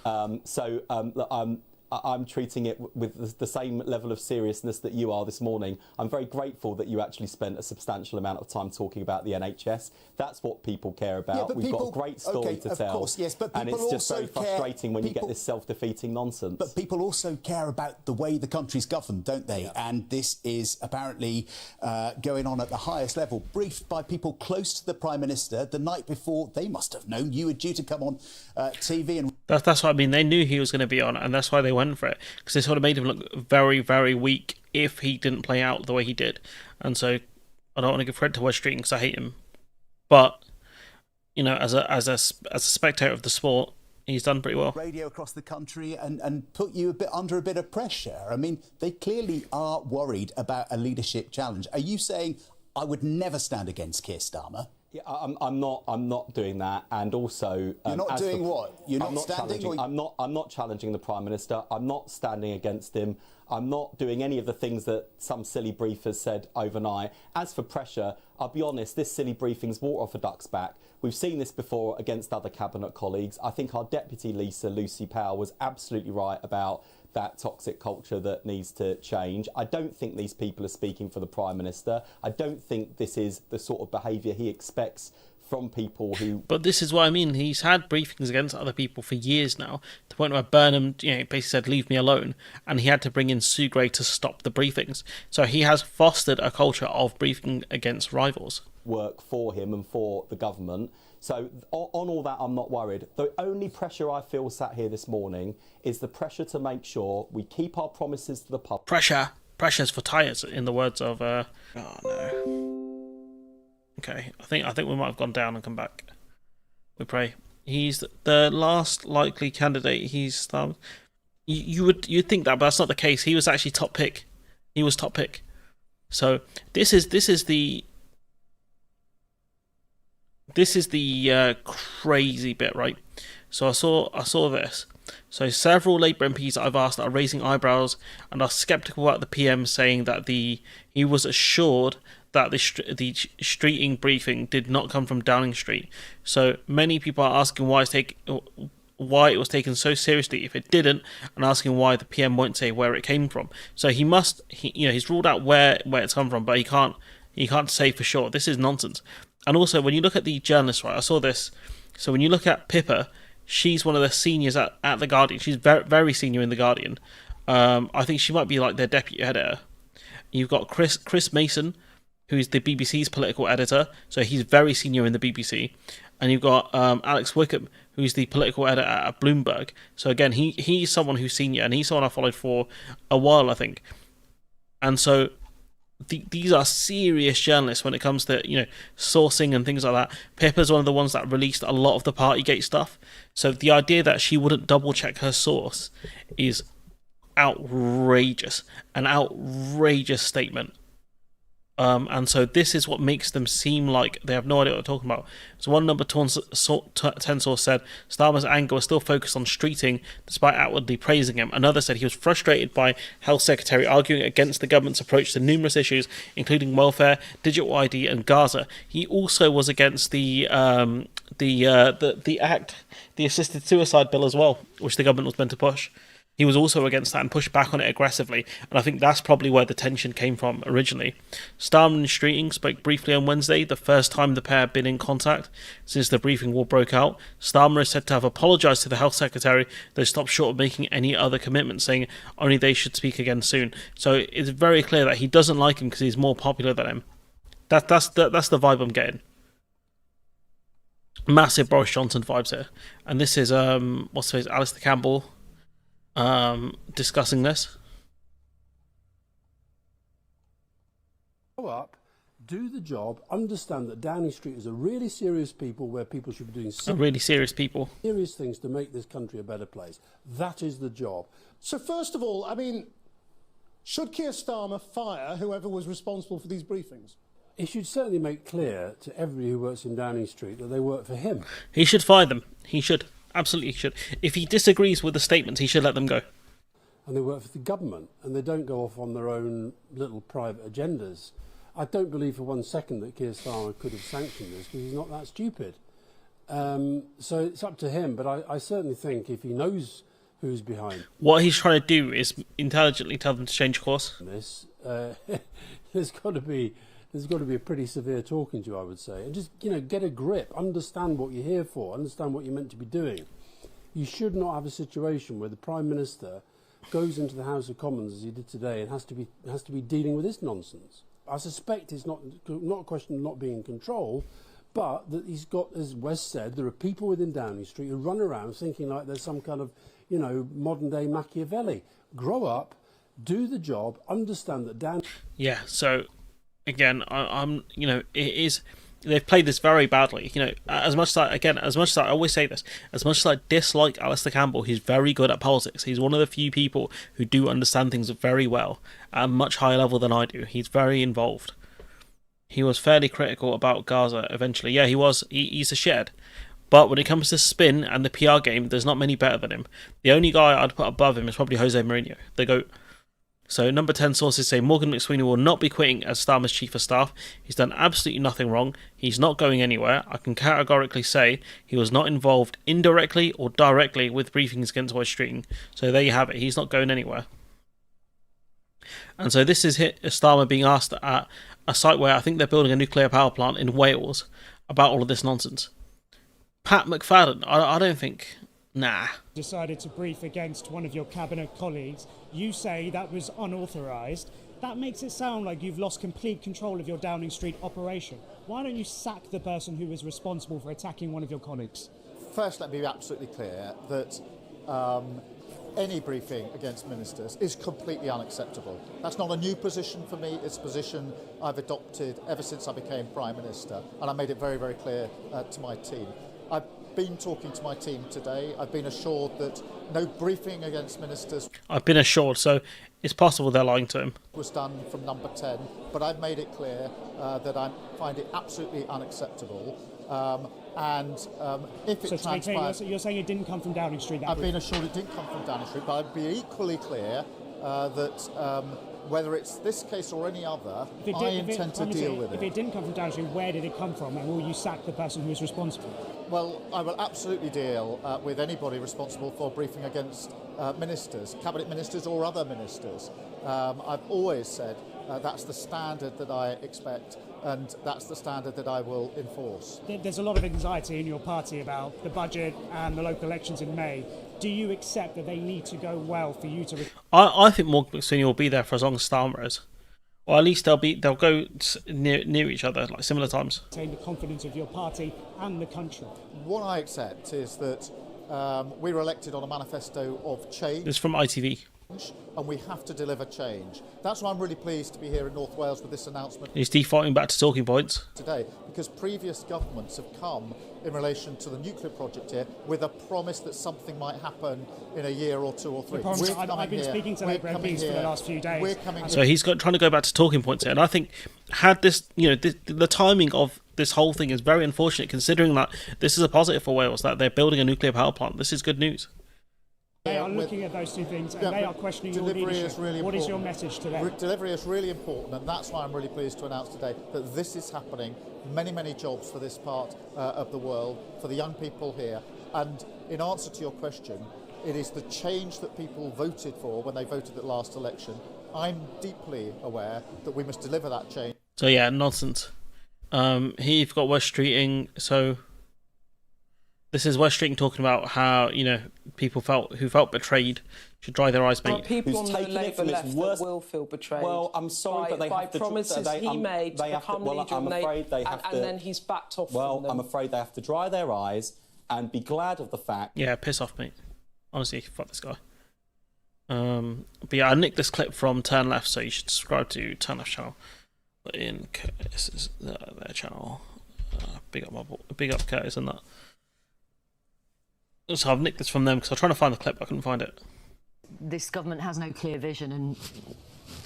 D: I'm treating it with the same level of seriousness that you are this morning. I'm very grateful that you actually spent a substantial amount of time talking about the NHS. That's what people care about.
E: Yeah,
D: We've got a great story to tell.
E: Of course, yes, but
D: and it's just very frustrating when you get this self-defeating nonsense.
E: But people also care about the way the country's governed, don't they? Yeah. And this is apparently going on at the highest level, briefed by people close to the Prime Minister the night before. They must have known you were due to come on TV. And
A: that's what I mean. They knew he was going to be on, and that's why they went for it, because they sort of made him look very, very weak if he didn't play out the way he did. And so I don't want to give credit to Wes Streeting because I hate him, but as a spectator of the sport, he's done pretty well.
E: Radio across the country and put you under a bit of pressure. I mean, they clearly are worried about a leadership challenge. Are you saying I would never stand against Keir Starmer?
D: Yeah, I'm not doing that, and also
E: you're not doing what? You're not standing.
D: I'm not challenging the Prime Minister. I'm not standing against him. I'm not doing any of the things that some silly briefers said overnight. As for pressure, I'll be honest. This silly briefing's water off a duck's back. We've seen this before against other cabinet colleagues. I think our Deputy Lucy Powell was absolutely right about that toxic culture that needs to change. I don't think these people are speaking for the Prime Minister. I don't think this is the sort of behaviour he expects from people who...
A: But this is what I mean. He's had briefings against other people for years now, to the point where Burnham basically said, leave me alone, and he had to bring in Sue Gray to stop the briefings. So he has fostered a culture of briefing against rivals.
D: Work for him and for the government. So on all that, I'm not worried. The only pressure I feel sat here this morning is the pressure to make sure we keep our promises to the public.
A: Pressure's for tyres, in the words of... Oh, no. Okay, I think we might have gone down and come back. We pray. He's the last likely candidate. You'd think that, but that's not the case. He was actually top pick. He was top pick. So this is the crazy bit, right? So I saw this. So several Labour MPs that I've asked are raising eyebrows and are sceptical about the PM saying that he was assured that the streeting briefing did not come from Downing Street. So many people are asking why it was taken so seriously if it didn't, and asking why the PM won't say where it came from. So he's ruled out where it's come from, but he can't say for sure. This is nonsense. And also, when you look at the journalists, right, I saw this. So when you look at Pippa, she's one of the seniors at The Guardian. She's very, very senior in The Guardian. I think she might be like their deputy editor. You've got Chris Mason, who's the BBC's political editor. So he's very senior in the BBC. And you've got Alex Wickham, who's the political editor at Bloomberg. So again, he's someone who's senior, and he's someone I followed for a while, I think. And so these are serious journalists when it comes to sourcing and things like that. Pippa's one of the ones that released a lot of the Partygate stuff. So the idea that she wouldn't double check her source is outrageous, an outrageous statement. And so this is what makes them seem like they have no idea what they're talking about. So one number 10 source said Starmer's anger was still focused on streeting despite outwardly praising him. Another said he was frustrated by Health Secretary arguing against the government's approach to numerous issues, including welfare, digital ID and Gaza. He also was against the assisted suicide bill as well, which the government was meant to push. He was also against that and pushed back on it aggressively, and I think that's probably where the tension came from originally. Starmer and Streeting spoke briefly on Wednesday, the first time the pair had been in contact since the briefing war broke out. Starmer is said to have apologised to the Health Secretary, though stopped short of making any other commitments, saying only they should speak again soon. So it's very clear that he doesn't like him because he's more popular than him. That's the vibe I'm getting. Massive Boris Johnson vibes here. And this is, Alistair Campbell discussing this.
F: Grow up, do the job, understand that Downing Street is a really serious people where people should be doing
A: serious
F: things to make this country a better place. That is the job.
G: So first of all, I mean, should Keir Starmer fire whoever was responsible for these briefings?
F: He should certainly make clear to everybody who works in Downing Street that they work for him.
A: He should fire them. He should. Absolutely should. If he disagrees with the statements, he should let them go.
F: And they work for the government, and they don't go off on their own little private agendas. I don't believe for 1 second that Keir Starmer could have sanctioned this, because he's not that stupid. So it's up to him, but I certainly think if he knows who's behind
A: what he's trying to do is intelligently tell them to change course.
F: This, there's got to be a pretty severe talking to, I would say, and just get a grip, understand what you're here for, understand what you're meant to be doing. You should not have a situation where the Prime Minister goes into the House of Commons as he did today and has to be dealing with this nonsense. I suspect it's not a question of not being in control, but that he's got, as Wes said, there are people within Downing Street who run around thinking like there's some kind of modern day Machiavelli. Grow up, do the job, understand that Downing.
A: Yeah. So. Again, it is. They've played this very badly. As much as I always say this, as much as I dislike Alistair Campbell, he's very good at politics. He's one of the few people who do understand things very well at a much higher level than I do. He's very involved. He was fairly critical about Gaza eventually. Yeah, he was. He's a shed. But when it comes to spin and the PR game, there's not many better than him. The only guy I'd put above him is probably Jose Mourinho. The GOAT. So number 10 sources say Morgan McSweeney will not be quitting as Starmer's chief of staff. He's done absolutely nothing wrong. He's not going anywhere. I can categorically say he was not involved indirectly or directly with briefings against West Streeting. So there you have it. He's not going anywhere. And so this is Starmer being asked at a site where I think they're building a nuclear power plant in Wales about all of this nonsense. Pat McFadden, I don't think... Nah.
H: Decided to brief against one of your cabinet colleagues. You say that was unauthorised. That makes it sound like you've lost complete control of your Downing Street operation. Why don't you sack the person who was responsible for attacking one of your colleagues?
I: First, let me be absolutely clear that any briefing against ministers is completely unacceptable. That's not a new position for me. It's a position I've adopted ever since I became Prime Minister, and I made it very, very clear to my team. I've been talking to my team today. I've been assured that no briefing against ministers.
A: I've been assured, so it's possible they're lying to him.
I: Was done from number 10, but I've made it clear that I find it absolutely unacceptable. And if it
H: So to be clear,
I: transpires...
H: you're saying it didn't come from Downing Street?
I: I've been assured it didn't come from Downing Street, but I'd be equally clear that whether it's this case or any other, I intend to deal with it.
H: If it didn't come from Downing Street, where did it come from, and will you sack the person who is responsible?
I: Well, I will absolutely deal with anybody responsible for briefing against ministers, cabinet ministers or other ministers. I've always said that's the standard that I expect, and that's the standard that I will enforce.
H: There's a lot of anxiety in your party about the budget and the local elections in May. Do you accept that they need to go well for you to...
A: I think Morgan McSweeney will be there for as long as Starmer is. Or at least they'll go near each other, like similar times.
H: ...retain the confidence of your party and the country?
I: What I accept is that we were elected on a manifesto of change.
A: It's from ITV.
I: And we have to deliver change. That's why I'm really pleased to be here in North Wales with this announcement.
A: He's defaulting back to talking points
I: today, because previous governments have come in relation to the nuclear project here with a promise that something might happen in a year or two or three.
H: I've been speaking to Labour MPs for the last few days.
A: So he's trying to go back to talking points here, and I think had this, the timing of this whole thing is very unfortunate, considering that this is a positive for Wales, that they're building a nuclear power plant. This is good news.
H: They are looking at those two things, and they are questioning your leadership. What is your message to them?
I: Delivery is really important, and that's why I'm really pleased to announce today that this is happening. Many, many jobs for this part of the world, for the young people here. And in answer to your question, it is the change that people voted for when they voted at last election. I'm deeply aware that we must deliver that change.
A: So yeah, nonsense. Here you've got West Streeting, so... This is West Streeting talking about how, people who felt betrayed should dry their eyes, mate.
J: People on the Labour left that will feel betrayed.
D: Well, I'm sorry, but they have to...
J: By promises he made to become leader, and then he's backed off from them.
D: Well, I'm afraid they have to dry their eyes and be glad of the fact...
A: Yeah, piss off, mate. Honestly, fuck this guy. But yeah, I nicked this clip from Turn Left, so you should subscribe to Turn Left channel. This is their channel. Big up Curtis and that. So I've nicked this from them because I was trying to find the clip, but I couldn't find it.
K: This government has no clear vision, and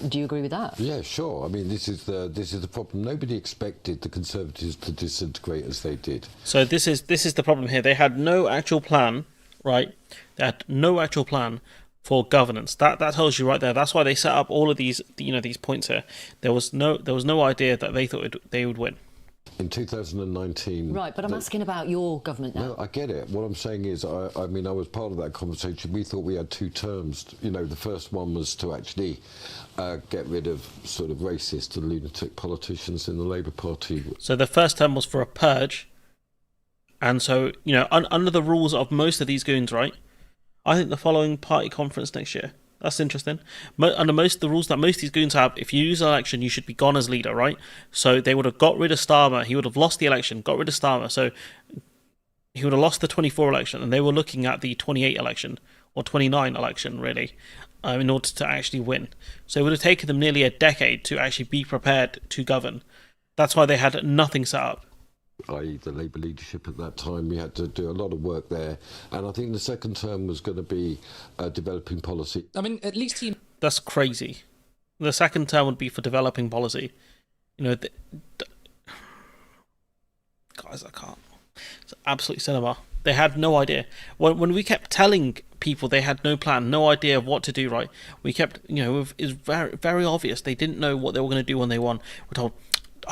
K: do you agree with that?
L: Yeah, sure. I mean, this is the problem. Nobody expected the Conservatives to disintegrate as they did.
A: So this is the problem here. They had no actual plan, right? They had no actual plan for governance. That tells you right there. That's why they set up all of these these points here. There was no idea that they thought they would win.
L: In 2019...
K: Right, but I'm asking about your government now.
L: No, I get it. What I'm saying is, I mean, I was part of that conversation. We thought we had two terms. The first one was to actually get rid of sort of racist and lunatic politicians in the Labour Party.
A: So the first term was for a purge. And so, under the rules of most of these goons, right? I think the following party conference next year. That's interesting. Under most of the rules that most of these goons have, if you lose an election, you should be gone as leader, right? So they would have got rid of Starmer. He would have lost the election, got rid of Starmer. So he would have lost the 24 election, and they were looking at the 28 election, or 29 election, really, in order to actually win. So it would have taken them nearly a decade to actually be prepared to govern. That's why they had nothing set up.
L: I.e. the Labour leadership at that time, we had to do a lot of work there. And I think the second term was going to be developing policy.
M: I mean, at least he...
A: That's crazy. The second term would be for developing policy. Guys, I can't. It's absolute cinema. They had no idea. When we kept telling people they had no plan, no idea of what to do, right? We kept, it's very, very obvious. They didn't know what they were going to do when they won. We're told...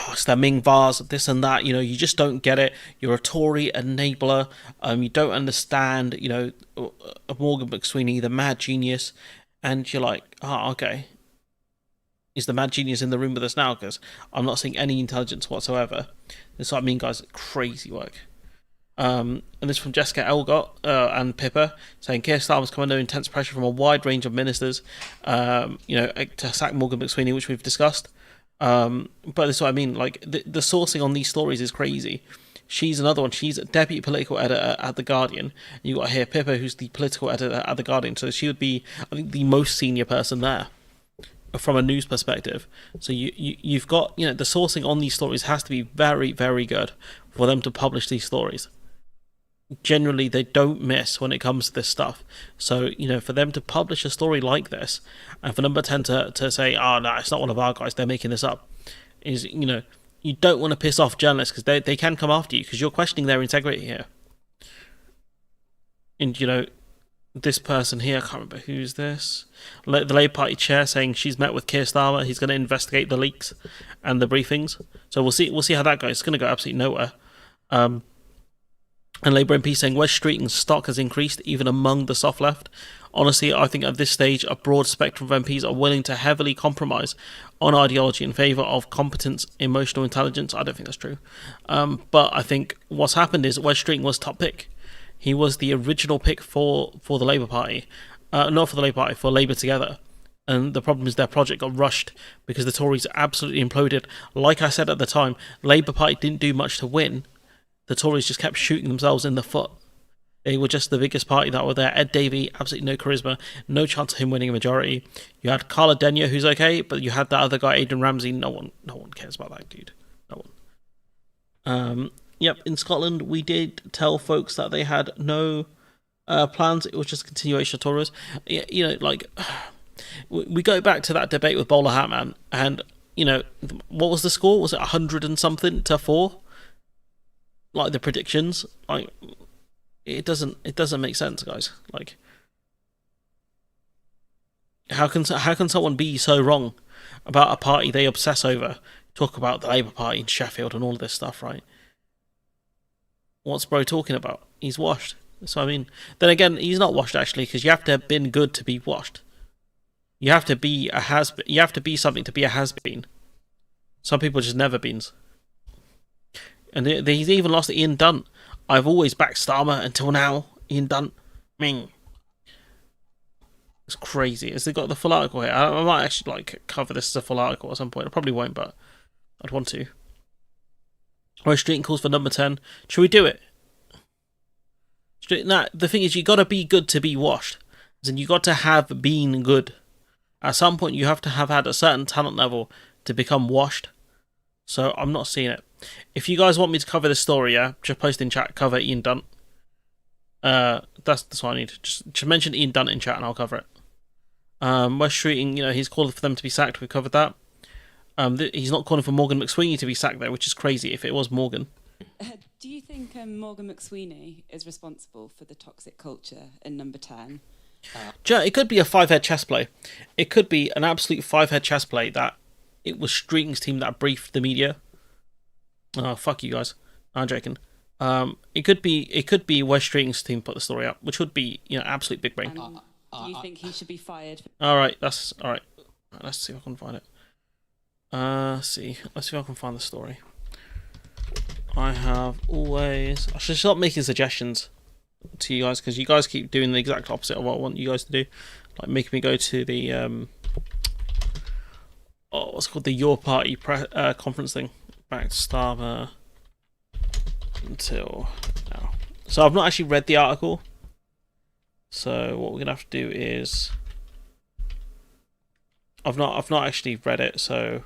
A: it's the Ming Vars, this and that, you just don't get it. You're a Tory enabler. You don't understand, Morgan McSweeney, the mad genius. And you're like, okay. Is the mad genius in the room with us now? Because I'm not seeing any intelligence whatsoever. This is what I mean, guys. Crazy work. And this from Jessica Elgott and Pippa, saying Keir Starmer's come under intense pressure from a wide range of ministers, to sack Morgan McSweeney, which we've discussed. But this is what I mean, like the sourcing on these stories is crazy. She's another one. She's a deputy political editor at The Guardian. You got here Pippa, who's the political editor at The Guardian, so she would be, I think, the most senior person there from a news perspective. So you've got, the sourcing on these stories has to be very, very good for them to publish these stories. Generally, they don't miss when it comes to this stuff. So, for them to publish a story like this, and for Number 10 to say, oh, no, it's not one of our guys, they're making this up, is, you don't want to piss off journalists because they can come after you because you're questioning their integrity here. And, you know, this person here, I can't remember who's this, the Labour Party chair saying she's met with Keir Starmer. He's going to investigate the leaks and the briefings. So we'll see how that goes. It's going to go absolutely nowhere. And Labour MP saying Wes Streeting's stock has increased even among the soft left. Honestly, I think at this stage a broad spectrum of MPs are willing to heavily compromise on ideology in favour of competence, emotional intelligence. I don't think that's true. But I think what's happened is Wes Streeting was top pick. He was the original pick for the Labour Party. Not for the Labour Party, for Labour Together. And the problem is their project got rushed because the Tories absolutely imploded. Like I said at the time, Labour Party didn't do much to win. The Tories just kept shooting themselves in the foot. They were just the biggest party that were there. Ed Davey, absolutely no charisma, no chance of him winning a majority. You had Carla Denyer, who's okay, but you had that other guy, Aidan Ramsey. No one cares about that dude. No one. Yep, in Scotland, we did tell folks that they had no plans. It was just a continuation of Tories. You know, like, we go back to that debate with Bowler Hat Man, and, you know, what was the score? Was it 100 and something to 4? Like, the predictions? Like, it doesn't make sense, guys. Like, how can someone be so wrong about a party they obsess over? Talk about the Labour Party in Sheffield and all of this stuff, right? What's bro talking about? He's washed. So I mean, then again, he's not washed actually, because you have to have been good to be washed. You have to be You have to be something to be a has-been. Some people just never beens. And he's even lost to Ian Dunt. I've always backed Starmer until now. Ian Dunt. Ming. It's crazy. Has they got the full article here? I might actually like cover this as a full article at some point. I probably won't, but I'd want to. West Streeting calls for number 10. Should we do it? Nah, the thing is, you got to be good to be washed. As in, you got to have been good. At some point, you have to have had a certain talent level to become washed. So I'm not seeing it. If you guys want me to cover this story, yeah, just post in chat, cover Ian Dunt. That's what I need. Just mention Ian Dunt in chat and I'll cover it. West Streeting, you know, he's called for them to be sacked. We've covered that. He's not calling for Morgan McSweeney to be sacked though, which is crazy if it was Morgan.
M: Do you think Morgan McSweeney is responsible for the toxic culture in number 10?
A: It could be a 5-head chess play. It could be an absolute 5-head chess play that it was Streeting's team that briefed the media. Oh, fuck you guys. I'm joking. It could be West Streeting's team put the story up, which would be, you know, absolute big brain.
M: Do you think he should be fired?
A: Alright, that's alright. Let's see if I can find it. Let's see if I can find the story. I should stop making suggestions to you guys, because you guys keep doing the exact opposite of what I want you guys to do. Like making me go to the what's it called, the Your Party conference thing. Back to Starmer until now. So I've not actually read the article. So what we're gonna have to do is I've not actually read it, so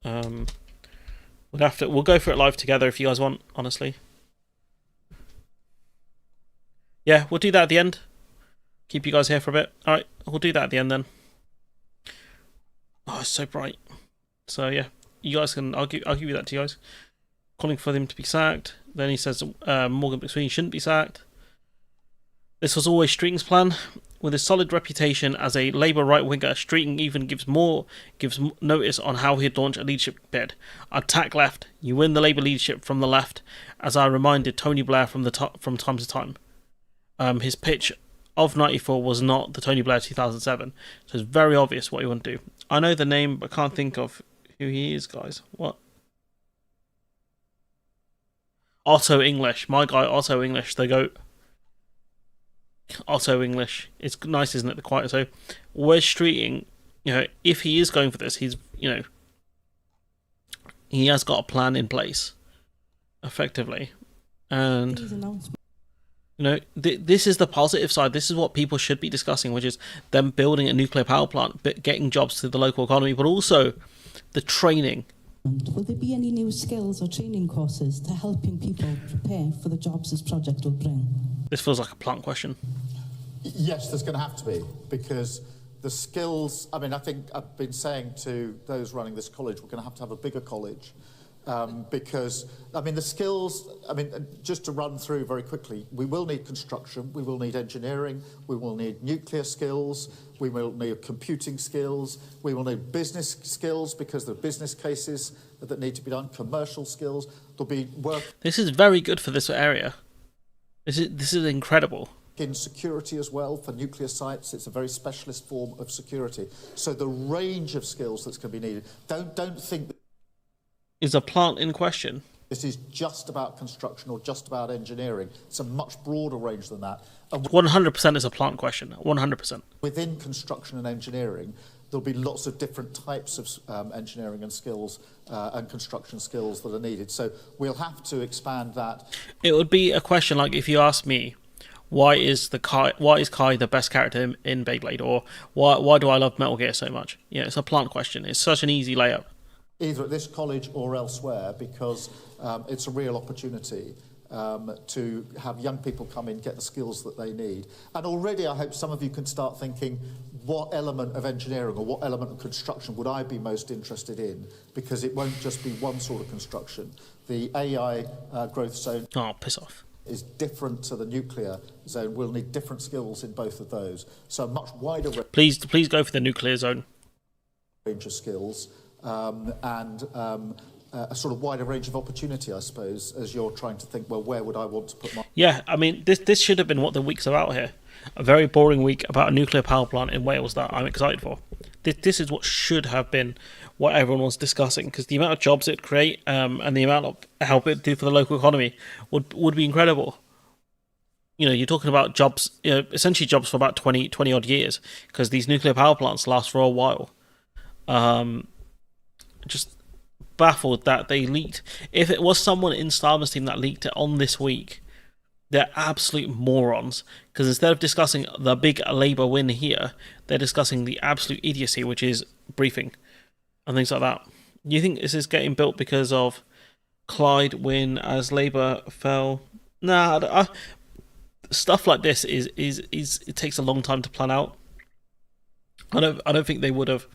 A: we'll go for it live together if you guys want, honestly. Yeah, we'll do that at the end. Keep you guys here for a bit. Alright, we'll do that at the end then. Oh, it's so bright. So yeah, you guys can. I'll give you that to you guys. Calling for them to be sacked. Then he says Morgan McSweeney shouldn't be sacked. This was always Streeting's plan. With his solid reputation as a Labour right-winger, Streeting even gives notice on how he'd launch a leadership bid. Attack left. You win the Labour leadership from the left, as I reminded Tony Blair from time to time. His pitch of 94 was not the Tony Blair 2007, so it's very obvious what you want to do. I know the name, but can't think of who he is, guys. What? Otto English. My guy, Otto English, the GOAT. Otto English. It's nice, isn't it? The quiet. So, Wes Streeting, you know, if he is going for this, he's, you know, he has got a plan in place, effectively, and you know, this is the positive side. This is what people should be discussing, which is them building a nuclear power plant, but getting jobs to the local economy, but also the training.
N: Will there be any new skills or training courses to helping people prepare for the jobs this project will bring?
A: This feels like a plant question.
I: Yes, there's going to have to be, because the skills, I mean, I think I've been saying to those running this college, we're going to have a bigger college because, I mean, the skills, I mean, just to run through very quickly, we will need construction, we will need engineering, we will need nuclear skills, we will need computing skills, we will need business skills because there are business cases that need to be done, commercial skills, there'll be work.
A: This is very good for this area. This is incredible.
I: In security as well, for nuclear sites, it's a very specialist form of security. So the range of skills that's going to be needed, don't think that
A: is a plant in question.
I: This is just about construction or just about engineering. It's a much broader range than that.
A: 100% is a plant question. 100%.
I: Within construction and engineering, there'll be lots of different types of engineering and skills and construction skills that are needed. So we'll have to expand that.
A: It would be a question like if you ask me, why is Kai the best character in Beyblade, or why do I love Metal Gear so much? Yeah, it's a plant question. It's such an easy layup.
I: Either at this college or elsewhere, because it's a real opportunity to have young people come in, get the skills that they need. And already I hope some of you can start thinking, what element of engineering or what element of construction would I be most interested in? Because it won't just be one sort of construction. The AI growth zone
A: piss off.
I: Is different to the nuclear zone. We'll need different skills in both of those. So a much wider
A: Please go for the nuclear zone.
I: Range of skills. A sort of wider range of opportunity, I suppose, as you're trying to think, well, where would I want to put my...
A: Yeah, I mean, this should have been what the week's about here. A very boring week about a nuclear power plant in Wales that I'm excited for. This is what should have been what everyone was discussing, because the amount of jobs it'd create and the amount of help it'd do for the local economy would be incredible. You know, you're talking about jobs, essentially jobs for about 20 odd years, because these nuclear power plants last for a while. Just baffled that they leaked. If it was someone in Starmer's team that leaked it on this week, they're absolute morons, because instead of discussing the big Labour win here, they're discussing the absolute idiocy, which is briefing and things like that. Do you think this is getting built because of Clyde win as Labour fell? Nah, stuff like this is it takes a long time to plan out. I don't think they would have.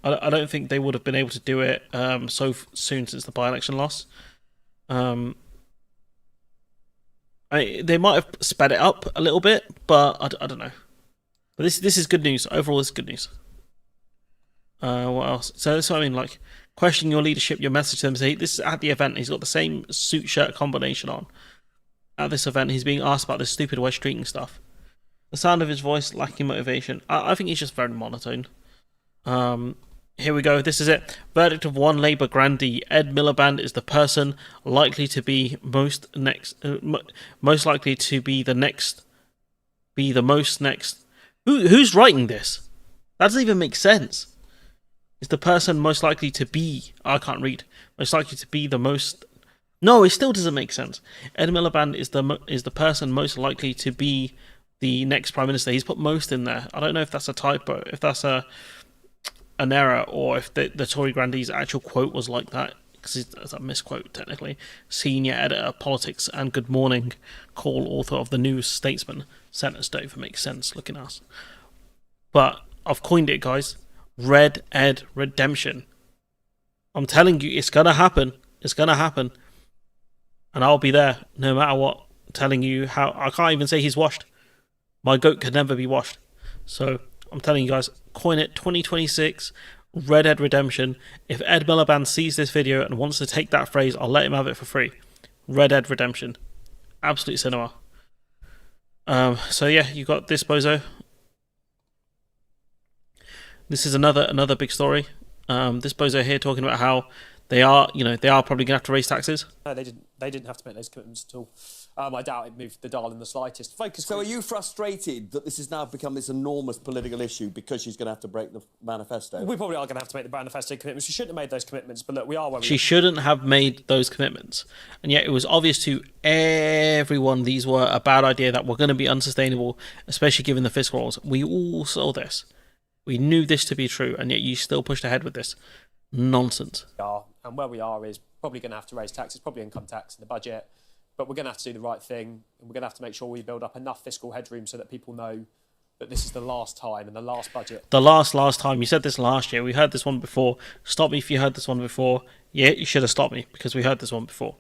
A: I don't think they would have been able to do it so soon since the by-election loss. They might have sped it up a little bit, but I don't know. But this is good news. Overall, it's good news. What else? So that's what I mean, like, questioning your leadership, your message to them. Say, this is at the event. He's got the same suit-shirt combination on. At this event, he's being asked about this stupid West Streeting stuff. The sound of his voice lacking motivation. I think he's just very monotone. Here we go. This is it. Verdict of one Labour grandee. Ed Miliband is the person likely to be most likely to be the next. Be the most next. Who's writing this? That doesn't even make sense. Is the person most likely to be? I can't read. Most likely to be the most. No, it still doesn't make sense. Ed Miliband is the person most likely to be the next Prime Minister. He's put most in there. I don't know if that's a typo, if that's an error, or if the Tory grandee's actual quote was like that, because it's a misquote technically. Senior editor, politics and good morning call author of the New Statesman. Sentence don't even make sense, looking at us. But I've coined it, guys. Red Ed Redemption. I'm telling you, it's gonna happen. It's gonna happen. And I'll be there, no matter what, telling you how. I can't even say he's washed. My goat can never be washed. So I'm telling you guys, coin it 2026, Red Ed Redemption. If Ed Miliband sees this video and wants to take that phrase, I'll let him have it for free. Red Ed Redemption. Absolute cinema. So yeah, you got this bozo. This is another big story. This bozo here talking about how they are probably gonna have to raise taxes.
O: No, they didn't have to make those commitments at all. I doubt it moved the dial in the slightest.
P: So are you frustrated that this has now become this enormous political issue because she's going to have to break the manifesto?
O: We probably are going to have to make the manifesto commitments. She shouldn't have made those commitments, but look, we are where we are.
A: She shouldn't have made those commitments. And yet it was obvious to everyone these were a bad idea, that were going to be unsustainable, especially given the fiscal rules. We all saw this. We knew this to be true, and yet you still pushed ahead with this nonsense.
O: And where we are is probably going to have to raise taxes, probably income tax in the budget. But we're going to have to do the right thing, and we're going to have to make sure we build up enough fiscal headroom so that people know that this is the last time and the last budget.
A: The last time. You said this last year. We heard this one before. Stop me if you heard this one before. Yeah, you should have stopped me because we heard this one before.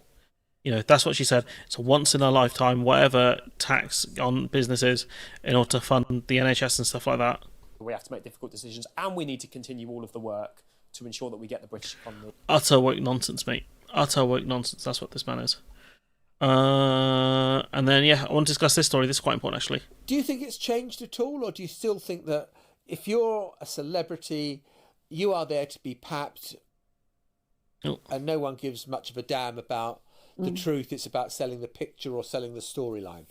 A: You know, that's what she said. It's a once in a lifetime, whatever tax on businesses in order to fund the NHS and stuff like that.
O: We have to make difficult decisions, and we need to continue all of the work to ensure that we get the British economy.
A: Utter woke nonsense, mate. Utter woke nonsense. That's what this man is. And then, yeah, I want to discuss this story. This is quite important, actually.
Q: Do you think it's changed at all, or do you still think that if you're a celebrity, you are there to be papped, and no one gives much of a damn about the truth? It's about selling the picture or selling the storyline.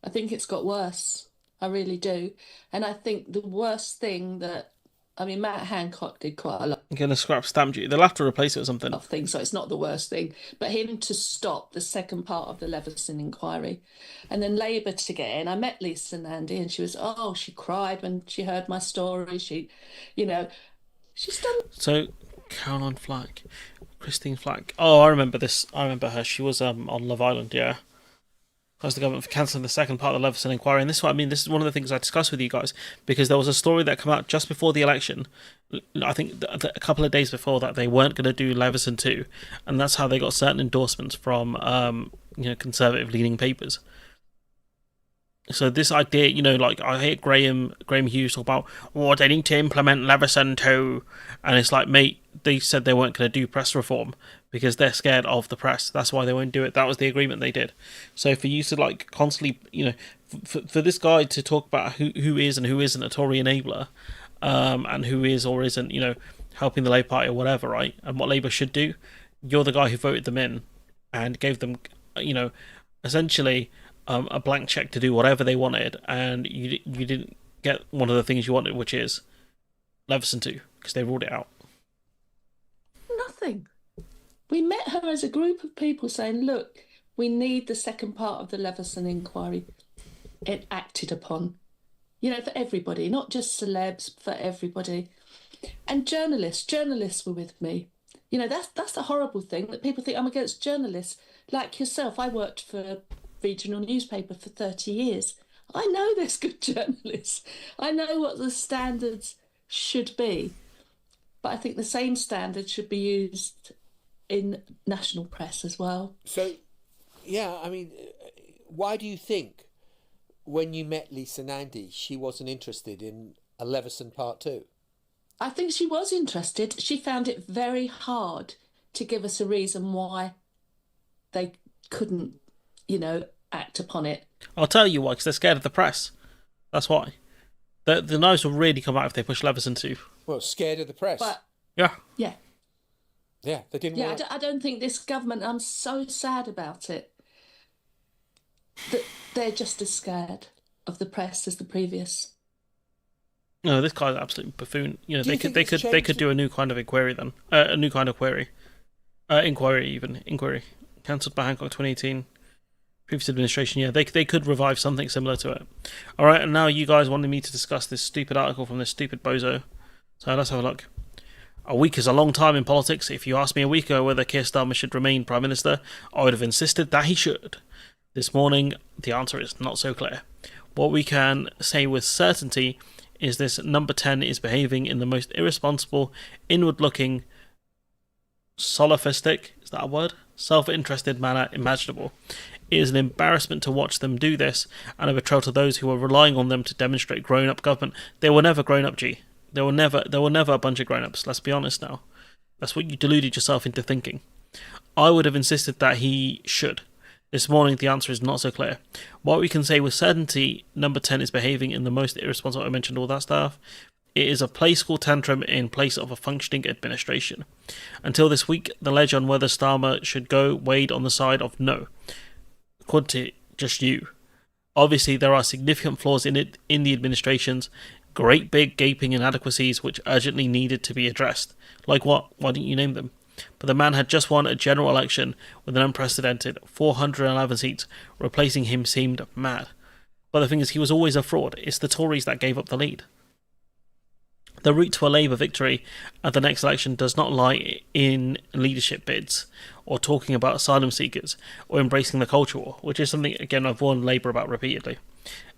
R: I think it's got worse. I really do. And I think the worst thing that, I mean, Matt Hancock did quite a lot
A: I'm going to scrap stamp duty. They'll have to replace it with something.
R: of things, so it's not the worst thing. But him to stop the second part of the Leveson inquiry, and then Labour to get in. I met Lisa Nandy, and she cried when she heard my story. She's done.
A: So, Caroline Flack, Christine Flack. Oh, I remember this. I remember her. She was on Love Island, yeah. The government for cancelling the second part of the Leveson inquiry. And this is what I mean. This is one of the things I discussed with you guys, because there was a story that came out just before the election. I think a couple of days before that, they weren't going to do Leveson 2, and that's how they got certain endorsements from conservative leaning papers. So this idea, I hear Graham Hughes talk about, they need to implement Leveson 2, and it's like, mate, they said they weren't going to do press reform because they're scared of the press. That's why they won't do it. That was the agreement they did. So for you to constantly, for this guy to talk about who is and who isn't a Tory enabler, and who is or isn't, helping the Labour Party or whatever, right? And what Labour should do, you're the guy who voted them in and gave them, essentially a blank check to do whatever they wanted, and you didn't get one of the things you wanted, which is Leveson 2, because they ruled it out.
R: Nothing. We met her as a group of people saying, look, we need the second part of the Leveson inquiry acted upon. For everybody, not just celebs, for everybody. And journalists were with me. That's the horrible thing, that people think I'm against journalists. Like yourself, I worked for a regional newspaper for 30 years. I know there's good journalists. I know what the standards should be. But I think the same standard should be used in national press as well.
Q: So, yeah, I mean, why do you think when you met Lisa Nandy, she wasn't interested in a Leveson Part 2?
R: I think she was interested. She found it very hard to give us a reason why they couldn't, act upon it.
A: I'll tell you why, because they're scared of the press. That's why. The knives will really come out if they push Leveson 2.
Q: Well, scared of the press.
R: But
A: yeah.
Q: Yeah, they didn't
R: want... I don't think this government, I'm so sad about it, that they're just as scared of the press as the previous.
A: No, this guy's an absolute buffoon. They could do a new kind of inquiry then. A new kind of query. Inquiry. Cancelled by Hancock 2018. Previous administration, yeah. They could revive something similar to it. Alright, and now you guys wanted me to discuss this stupid article from this stupid bozo. So let's have a look. A week is a long time in politics. If you asked me a week ago whether Keir Starmer should remain Prime Minister, I would have insisted that he should. This morning, the answer is not so clear. What we can say with certainty is this number 10 is behaving in the most irresponsible, inward-looking, solipsistic, is that a word? Self-interested manner imaginable. It is an embarrassment to watch them do this, and a betrayal to those who are relying on them to demonstrate grown-up government. They were never grown-up, G. There were never a bunch of grown-ups, let's be honest now. That's what you deluded yourself into thinking. I would have insisted that he should. This morning, the answer is not so clear. What we can say with certainty, number 10 is behaving in the most irresponsible. I mentioned all that stuff. It is a play school tantrum in place of a functioning administration. Until this week, the ledge on whether Starmer should go weighed on the side of no. According to just you. Obviously, there are significant flaws in the administration's great big gaping inadequacies which urgently needed to be addressed. Like what? Why didn't you name them? But the man had just won a general election with an unprecedented 411 seats. Replacing him seemed mad. But the thing is, he was always a fraud. It's the Tories that gave up the lead. The route to a Labour victory at the next election does not lie in leadership bids, or talking about asylum seekers, or embracing the culture war, which is something, again, I've warned Labour about repeatedly.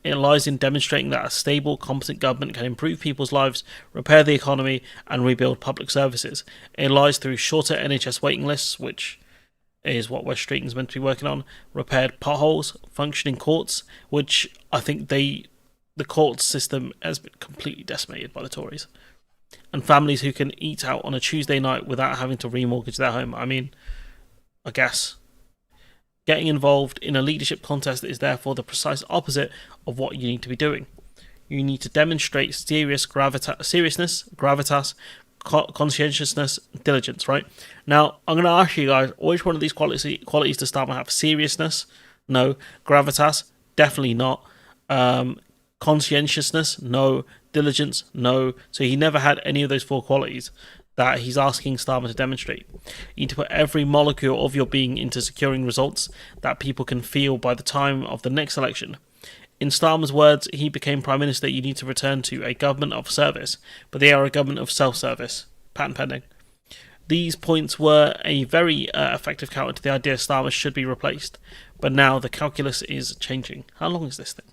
A: It lies in demonstrating that a stable, competent government can improve people's lives, repair the economy, and rebuild public services. It lies through shorter NHS waiting lists, which is what West Streeting's meant to be working on, repaired potholes, functioning courts, which I think the court system has been completely decimated by the Tories, and families who can eat out on a Tuesday night without having to remortgage their home. I mean, I guess getting involved in a leadership contest is therefore the precise opposite of what you need to be doing. You need to demonstrate seriousness, gravitas, conscientiousness, diligence, right? Now, I'm going to ask you guys, which one of these qualities does Starmer have? Seriousness? No. Gravitas? Definitely not. Conscientiousness? No. Diligence? No. So he never had any of those four qualities that he's asking Starmer to demonstrate. You need to put every molecule of your being into securing results that people can feel by the time of the next election. In Starmer's words, he became Prime Minister, you need to return to a government of service, but they are a government of self-service. Patent pending. These points were a very effective counter to the idea Starmer should be replaced, but now the calculus is changing. How long is this thing?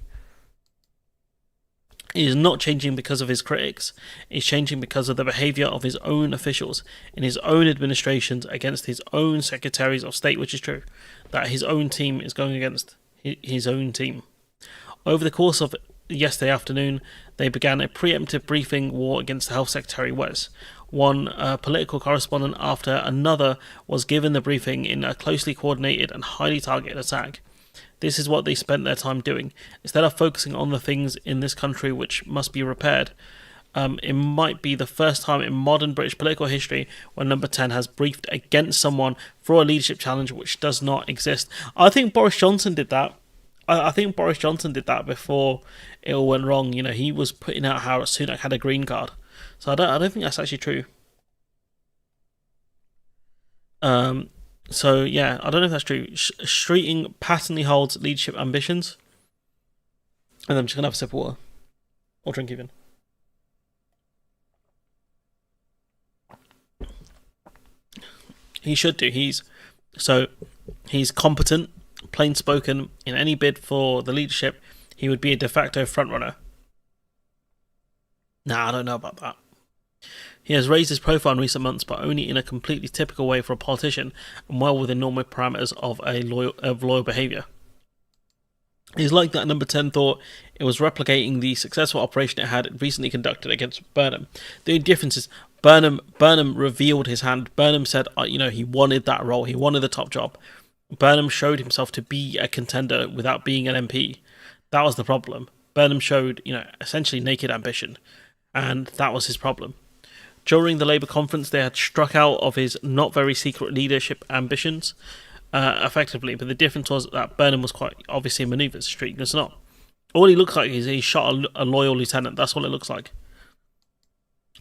A: It is not changing because of his critics. It's changing because of the behaviour of his own officials in his own administrations against his own secretaries of state, which is true, that his own team is going against his own team. Over the course of yesterday afternoon, they began a preemptive briefing war against the Health Secretary Wes. One political correspondent after another was given the briefing in a closely coordinated and highly targeted attack. This is what they spent their time doing. Instead of focusing on the things in this country which must be repaired, it might be the first time in modern British political history when Number 10 has briefed against someone for a leadership challenge which does not exist. I think Boris Johnson did that. I think Boris Johnson did that before it all went wrong. You know, he was putting out how Sunak had a green card. So I don't think that's actually true. So yeah, I don't know if that's true. Streeting patently holds leadership ambitions. And I'm just gonna have a sip of water. Or drink even. He should do. He's competent, plain spoken. In any bid for the leadership, he would be a de facto frontrunner. Nah, I don't know about that. He has raised his profile in recent months, but only in a completely typical way for a politician, and well within normal parameters of loyal behaviour. It's like that Number 10 thought it was replicating the successful operation it had recently conducted against Burnham. The only difference is Burnham revealed his hand. Burnham said, he wanted that role. He wanted the top job. Burnham showed himself to be a contender without being an MP. That was the problem. Burnham showed, essentially naked ambition, and that was his problem. During the Labour conference, they had struck out of his not very secret leadership ambitions, effectively, but the difference was that Burnham was quite obviously in manoeuvres, Streeting was not. All he looks like is he shot a loyal lieutenant. That's what it looks like.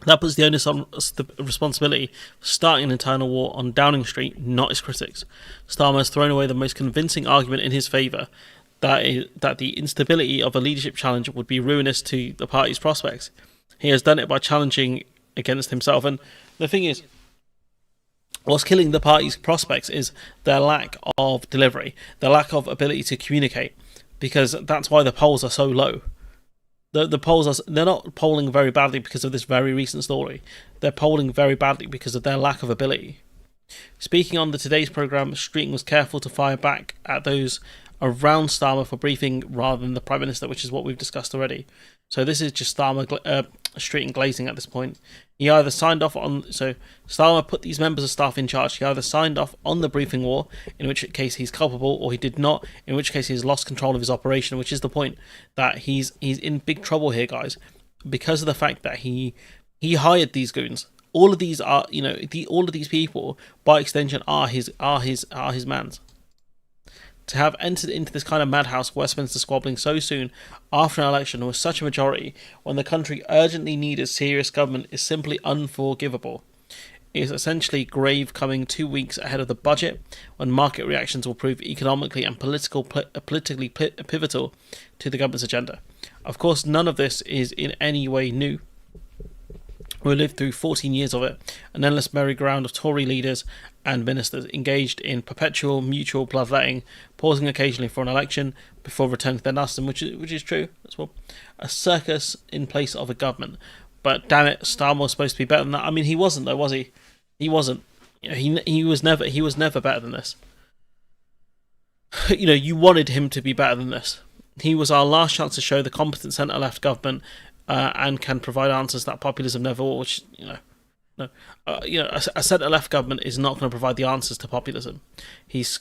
A: That puts the onus on the responsibility for starting an internal war on Downing Street, not his critics. Starmer has thrown away the most convincing argument in his favour, that the instability of a leadership challenge would be ruinous to the party's prospects. He has done it by challenging against himself, and the thing is, what's killing the party's prospects is their lack of delivery, their lack of ability to communicate, because that's why the polls are so low. The polls they're not polling very badly because of this very recent story. They're polling very badly because of their lack of ability. Speaking on today's programme, Streeting was careful to fire back at those around Starmer for briefing rather than the Prime Minister, which is what we've discussed already. So this is just Starmer Streeting glazing at this point. He either signed off on... So Starmer put these members of staff in charge. He either signed off on the briefing war, in which case he's culpable, or he did not, in which case he's lost control of his operation, which is the point that he's in big trouble here, guys, because of the fact that he hired these goons. All of these are, all of these people, by extension, are his mans. To have entered into this kind of madhouse, Westminster squabbling so soon after an election with such a majority, when the country urgently needed serious government, is simply unforgivable. It is essentially grave coming 2 weeks ahead of the budget, when market reactions will prove economically and politically pivotal to the government's agenda. Of course, none of this is in any way new. We lived through 14 years of it, an endless merry-go-round of Tory leaders and ministers engaged in perpetual mutual bloodletting, pausing occasionally for an election before returning to their nasty, which is true as well. A circus in place of a government. But damn it, Starmer was supposed to be better than that. I mean, he wasn't though, was he? He wasn't. He was never better than this. You wanted him to be better than this. He was our last chance to show the competent centre-left government and can provide answers that populism never will. Which a centre-left government is not going to provide the answers to populism. He's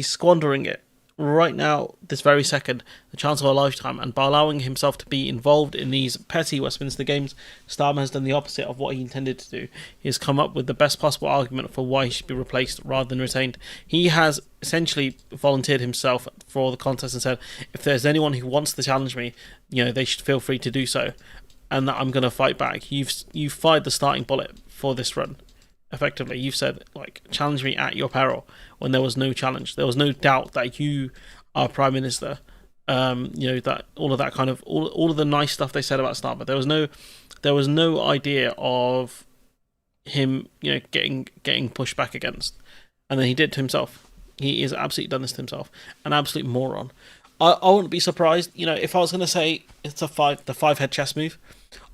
A: squandering it right now, this very second, the chance of a lifetime, and by allowing himself to be involved in these petty Westminster games, Starmer has done the opposite of what he intended to do. He has come up with the best possible argument for why he should be replaced rather than retained. He has essentially volunteered himself for the contest and said, if there's anyone who wants to challenge me, they should feel free to do so, and that I'm going to fight back. You've fired the starting bullet for this run. Effectively, you've said, challenge me at your peril, when there was no challenge. There was no doubt that you are Prime Minister. That all of that kind of all of the nice stuff they said about Starmer. There was no idea of him, getting pushed back against, and then he did it to himself. He has absolutely done this to himself. An absolute moron. I wouldn't be surprised, if I was going to say it's the five-head chess move,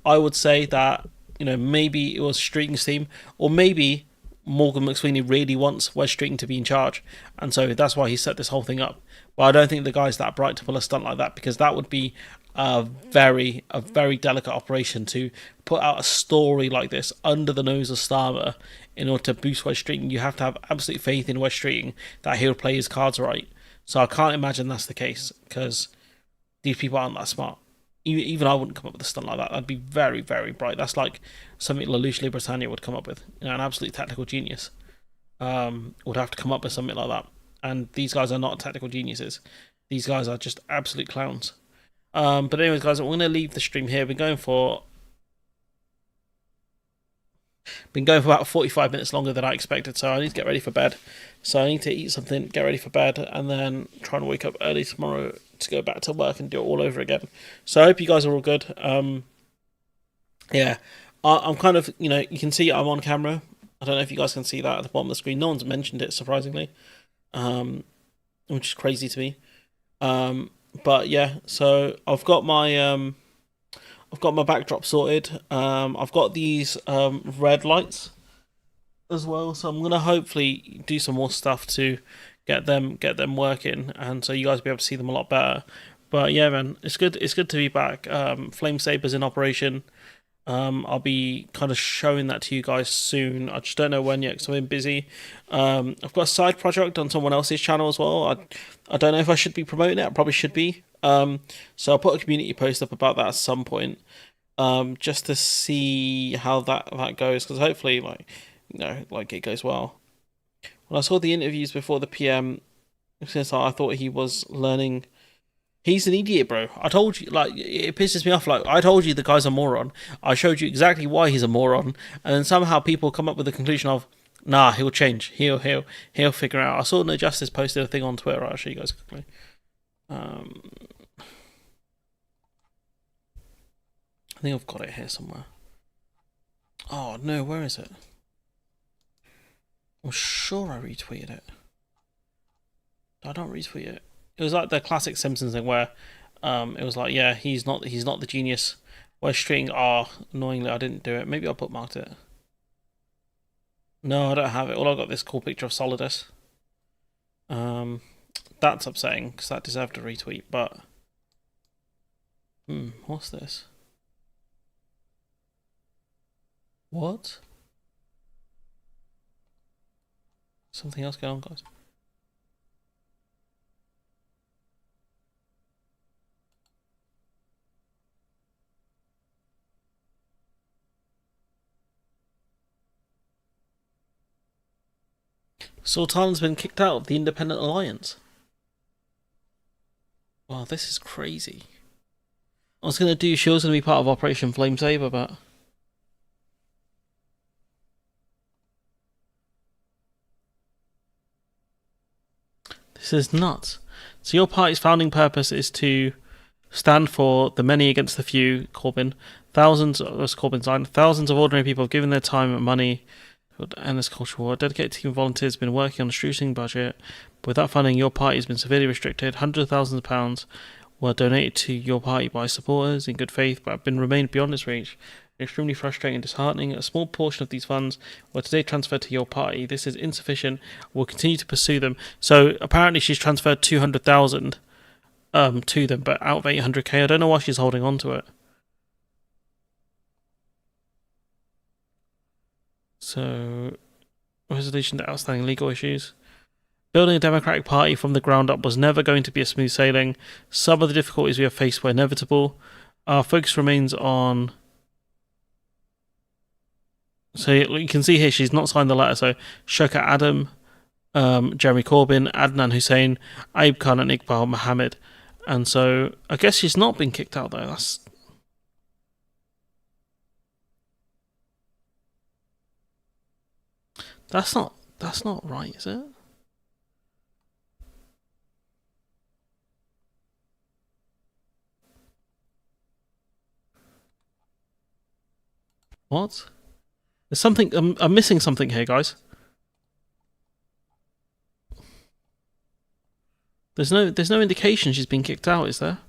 A: I would say that. Maybe it was Streeting's team, or maybe Morgan McSweeney really wants Wes Streeting to be in charge, and so that's why he set this whole thing up. But I don't think the guy's that bright to pull a stunt like that, because that would be a very delicate operation to put out a story like this under the nose of Starmer in order to boost Wes Streeting. You have to have absolute faith in Wes Streeting that he'll play his cards right. So I can't imagine that's the case, because these people aren't that smart. Even I wouldn't come up with a stunt like that. That'd be very, very bright. That's like something Lelouch Britannia would come up with. An absolute technical genius would have to come up with something like that. And these guys are not technical geniuses. These guys are just absolute clowns. But anyways, guys, we're going to leave the stream here. We're going for about 45 minutes longer than I expected, so I need to get ready for bed. So I need to eat something, get ready for bed, and then try and wake up early tomorrow to go back to work and do it all over again. So I hope you guys are all good. I'm kind of, you can see I'm on camera. I don't know if you guys can see that at the bottom of the screen. No one's mentioned it, surprisingly, which is crazy to me. But yeah, so I've got my backdrop sorted. I've got these red lights as well, so I'm gonna hopefully do some more stuff to get them working, and so you guys will be able to see them a lot better. But yeah, man, it's good to be back. Flame Saber's in operation. I'll be kind of showing that to you guys soon. I just don't know when yet, because I've been busy. I've got a side project on someone else's channel as well. I don't know if I should be promoting it. I probably should be. So I'll put a community post up about that at some point, just to see how that goes, because hopefully, it goes well. When I saw the interviews before the PM, since I thought he was learning. He's an idiot, bro. I told you, it pisses me off. I told you the guy's a moron. I showed you exactly why he's a moron, and then somehow people come up with the conclusion of, nah, he'll change. He'll figure out. I saw No Justice posted a thing on Twitter. I'll show you guys quickly. I think I've got it here somewhere. Oh no, where is it? I'm sure I retweeted it. I don't retweet it. It was like the classic Simpsons thing where it was like, yeah, he's not the genius. Where's String? Annoyingly, I didn't do it. Maybe I bookmarked it. No, I don't have it. All I got this cool picture of Solidus. That's upsetting because that deserved a retweet. But what's this? What? Something else going on, guys. Sultan's been kicked out of the Independent Alliance. Wow, this is crazy. I was going to do she was going to be part of Operation Flame Saber, but... This is nuts. So your party's founding purpose is to Stand for the many against the few, Corbyn. Thousands of ordinary people have given their time and money to end this cultural war. A dedicated team of volunteers have been working on a shoestring budget. But without funding, your party has been severely restricted. Hundreds of thousands of pounds were donated to your party by supporters in good faith, but have been remained beyond its reach. Extremely frustrating and disheartening. A small portion of these funds were today transferred to your party. This is insufficient. We'll continue to pursue them. So apparently she's transferred 200,000 to them, but out of 800k, I don't know why she's holding on to it. So, resolution to outstanding legal issues. Building a democratic party from the ground up was never going to be a smooth sailing. Some of the difficulties we have faced were inevitable. Our focus remains on... So you can see here she's not signed the letter. So Shokha Adam, Jeremy Corbyn, Adnan Hussein, Ayub Khan and Iqbal Mohammed. And so I guess she's not been kicked out though. That's not right, is it? What? There's something. I'm missing something here, guys. There's no indication she's been kicked out, is there?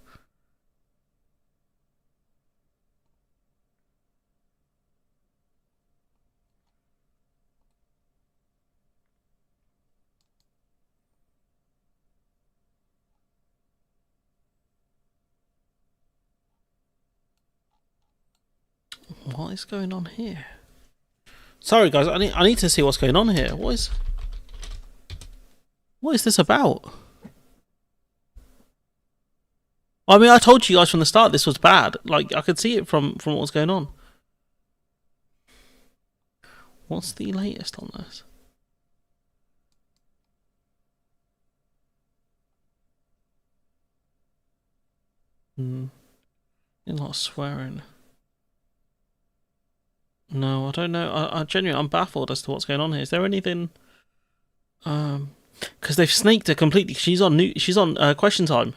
A: What is going on here? Sorry, guys. I need to see what's going on here. What is this about? I mean, I told you guys from the start this was bad. Like, I could see it from what was going on. What's the latest on this? A lot of swearing. No, I don't know. I genuinely, I'm baffled as to what's going on here. Is there anything? Because they've snaked her completely. She's on Question Time.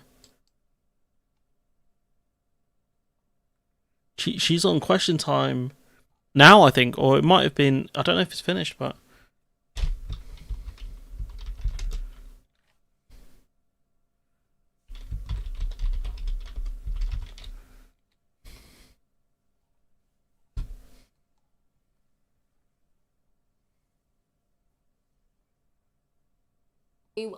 A: She's on Question Time now, I think, or it might have been. I don't know if it's finished, but.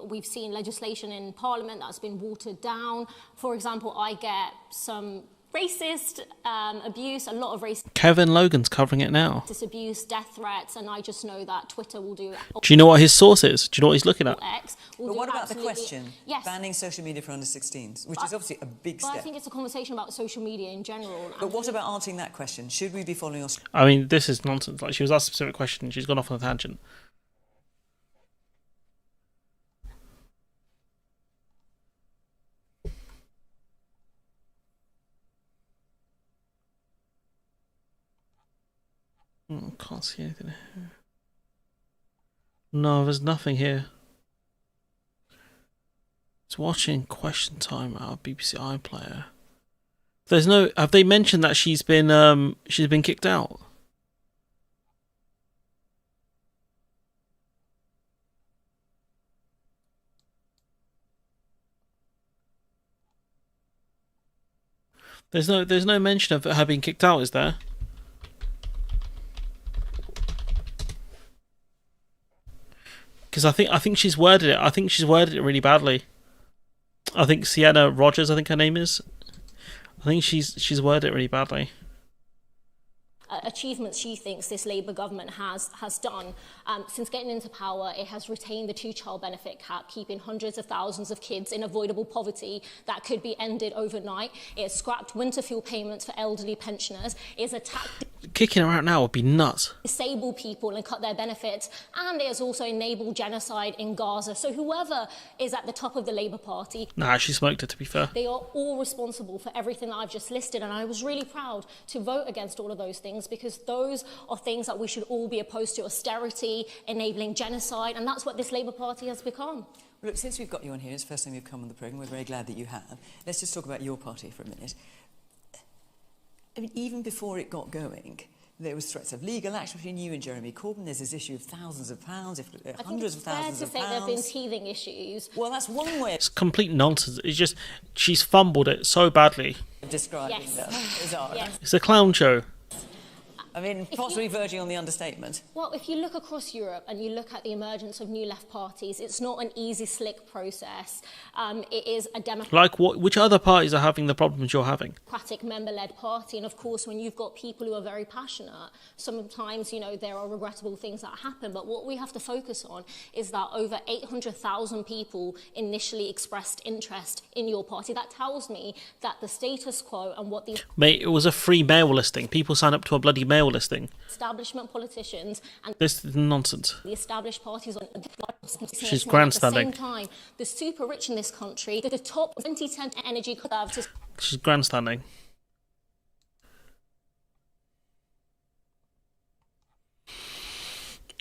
S: We've seen legislation in Parliament that's been watered down. For example, I get some racist abuse, a lot of racist...
A: Kevin Logan's covering it now.
S: ...abuse, death threats, and I just know that Twitter will do...
A: Do you know what his source is? Do you know what he's looking at?
T: But what about the question?
S: Yes.
T: Banning social media for under-16s, which is obviously a big step.
S: But I think it's a conversation about social media in general.
T: But what about answering that question? Should we be following...
A: I mean, this is nonsense. Like, she was asked a specific question and she's gone off on a tangent. Can't see anything here. No, there's nothing here. It's watching Question Time out of BBC iPlayer. There's no. Have they mentioned that she's been kicked out? There's no mention of her being kicked out, is there? Because I think she's worded it. I think she's worded it really badly. I think Sienna Rogers, I think her name is. I think she's worded it really badly.
S: Achievements she thinks this Labour government has done. Since getting into power, it has retained the two-child benefit cap, keeping hundreds of thousands of kids in avoidable poverty that could be ended overnight. It has scrapped winter fuel payments for elderly pensioners. It has attacked...
A: Kicking her out now would be nuts.
S: ...disabled people and cut their benefits. And it has also enabled genocide in Gaza. So whoever is at the top of the Labour Party...
A: Nah, she smoked it, to be fair.
S: They are all responsible for everything that I've just listed. And I was really proud to vote against all of those things, because those are things that we should all be opposed to. Austerity, enabling genocide, and that's what this Labour Party has become.
T: Look, since we've got you on here, it's the first time you've come on the programme, we're very glad that you have. Let's just talk about your party for a minute. I mean, even before it got going, there was threats of legal action between you and Jeremy Corbyn. There's this issue of thousands of pounds, if hundreds of thousands of pounds.
S: Fair to say there have been teething issues.
T: Well, that's one way.
A: It's complete nonsense. It's just she's fumbled it so badly.
T: Of describing them.
S: Yes.
A: It's a clown show.
T: I mean, possibly verging on the understatement.
S: Well, if you look across Europe and you look at the emergence of new left parties, it's not an easy, slick process. It is a democratic...
A: Like what? Which other parties are having the problems you're having?
S: member-led party, and of course when you've got people who are very passionate, sometimes there are regrettable things that happen, but what we have to focus on is that over 800,000 people initially expressed interest in your party. That tells me that the status quo and what the
A: Mate, it was a free mail listing. People signed up to a bloody mail listing.
S: establishment politicians and
A: This is nonsense.
S: the established parties on
A: She's
S: at
A: grandstanding.
S: the same time, the super rich in this country, the top 2010 energy conservatives.
A: She's grandstanding.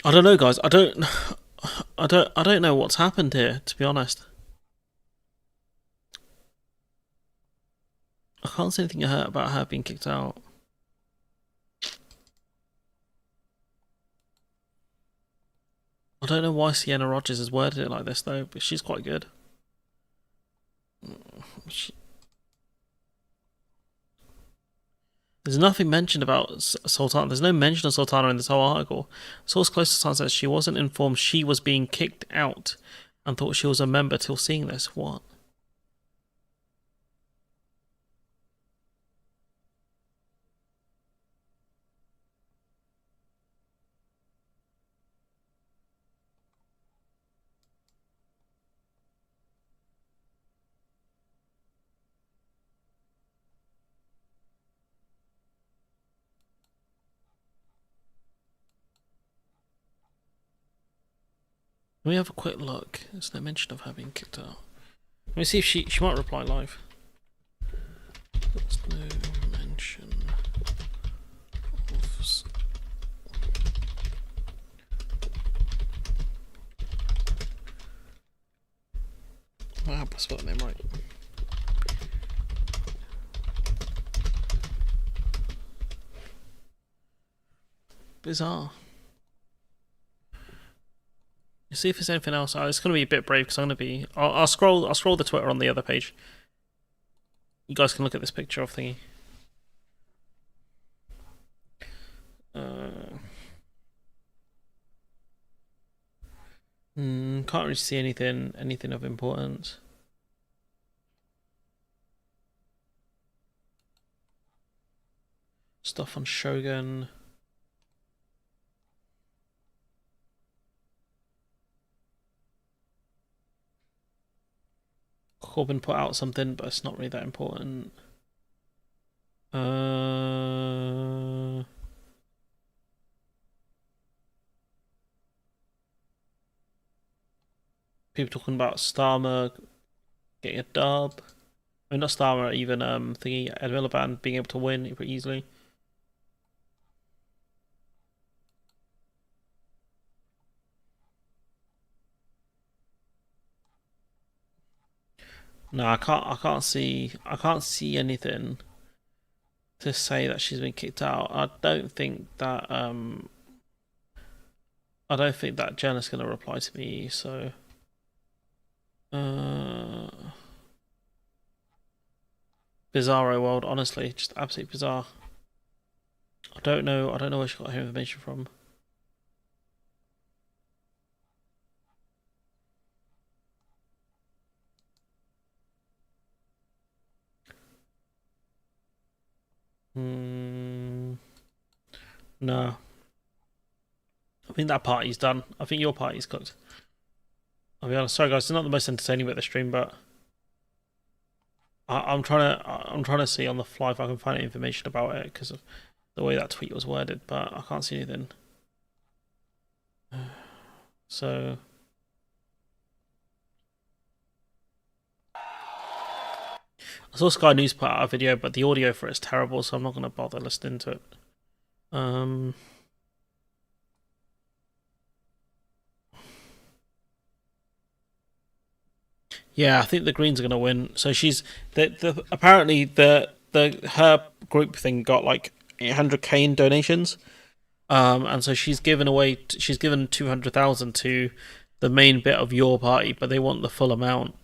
A: I don't know, guys. I don't know what's happened here, to be honest. I can't see anything about her being kicked out. I don't know why Sienna Rogers has worded it like this, though, but she's quite good. There's nothing mentioned about Sultana. There's no mention of Sultana in this whole article. Source close to Sultana says she wasn't informed she was being kicked out and thought she was a member till seeing this. What? Let me have a quick look. There's no mention of her being kicked out. Let me see if she might reply live. There's no mention of... I hope I spelled the name right. Bizarre. See if there's anything else. It's going to be a bit brave because I'm going to be... I'll scroll the Twitter on the other page. You guys can look at this picture of thingy. Can't really see anything of importance. Stuff on Shogun. Corbyn put out something, but it's not really that important. People talking about Starmer getting a dub. I mean, not Starmer, even thingy Ed Miliband being able to win pretty easily. No, I can't see anything to say that she's been kicked out. I don't think that Jenna's gonna reply to me, so bizarro world, honestly, just absolutely bizarre. I don't know where she got her information from. No. I think that party's done. I think your party's cooked. I'll be honest. Sorry guys, it's not the most entertaining bit of the stream, but I'm trying to see on the fly if I can find any information about it because of the way that tweet was worded, but I can't see anything. So I saw Sky News put out a video, but the audio for it is terrible, so I'm not going to bother listening to it. Yeah, I think the Greens are going to win. So she's apparently her group thing got like 800k in donations, and so she's given 200,000 to the main bit of your party, but they want the full amount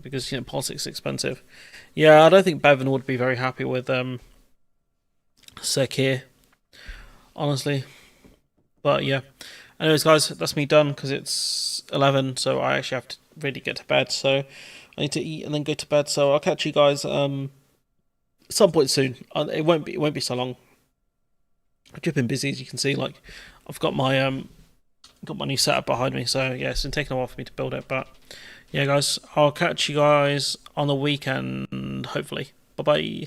A: because politics is expensive. Yeah, I don't think Bevan would be very happy with Sir Keir, honestly. But yeah. Anyways, guys, that's me done because it's 11, so I actually have to really get to bed. So I need to eat and then go to bed. So I'll catch you guys some point soon. It won't be so long. I've just been busy, as you can see. Like I've got my new setup behind me. So yeah, it's been taking a while for me to build it. But yeah, guys, I'll catch you guys on the weekend. Hopefully, bye bye.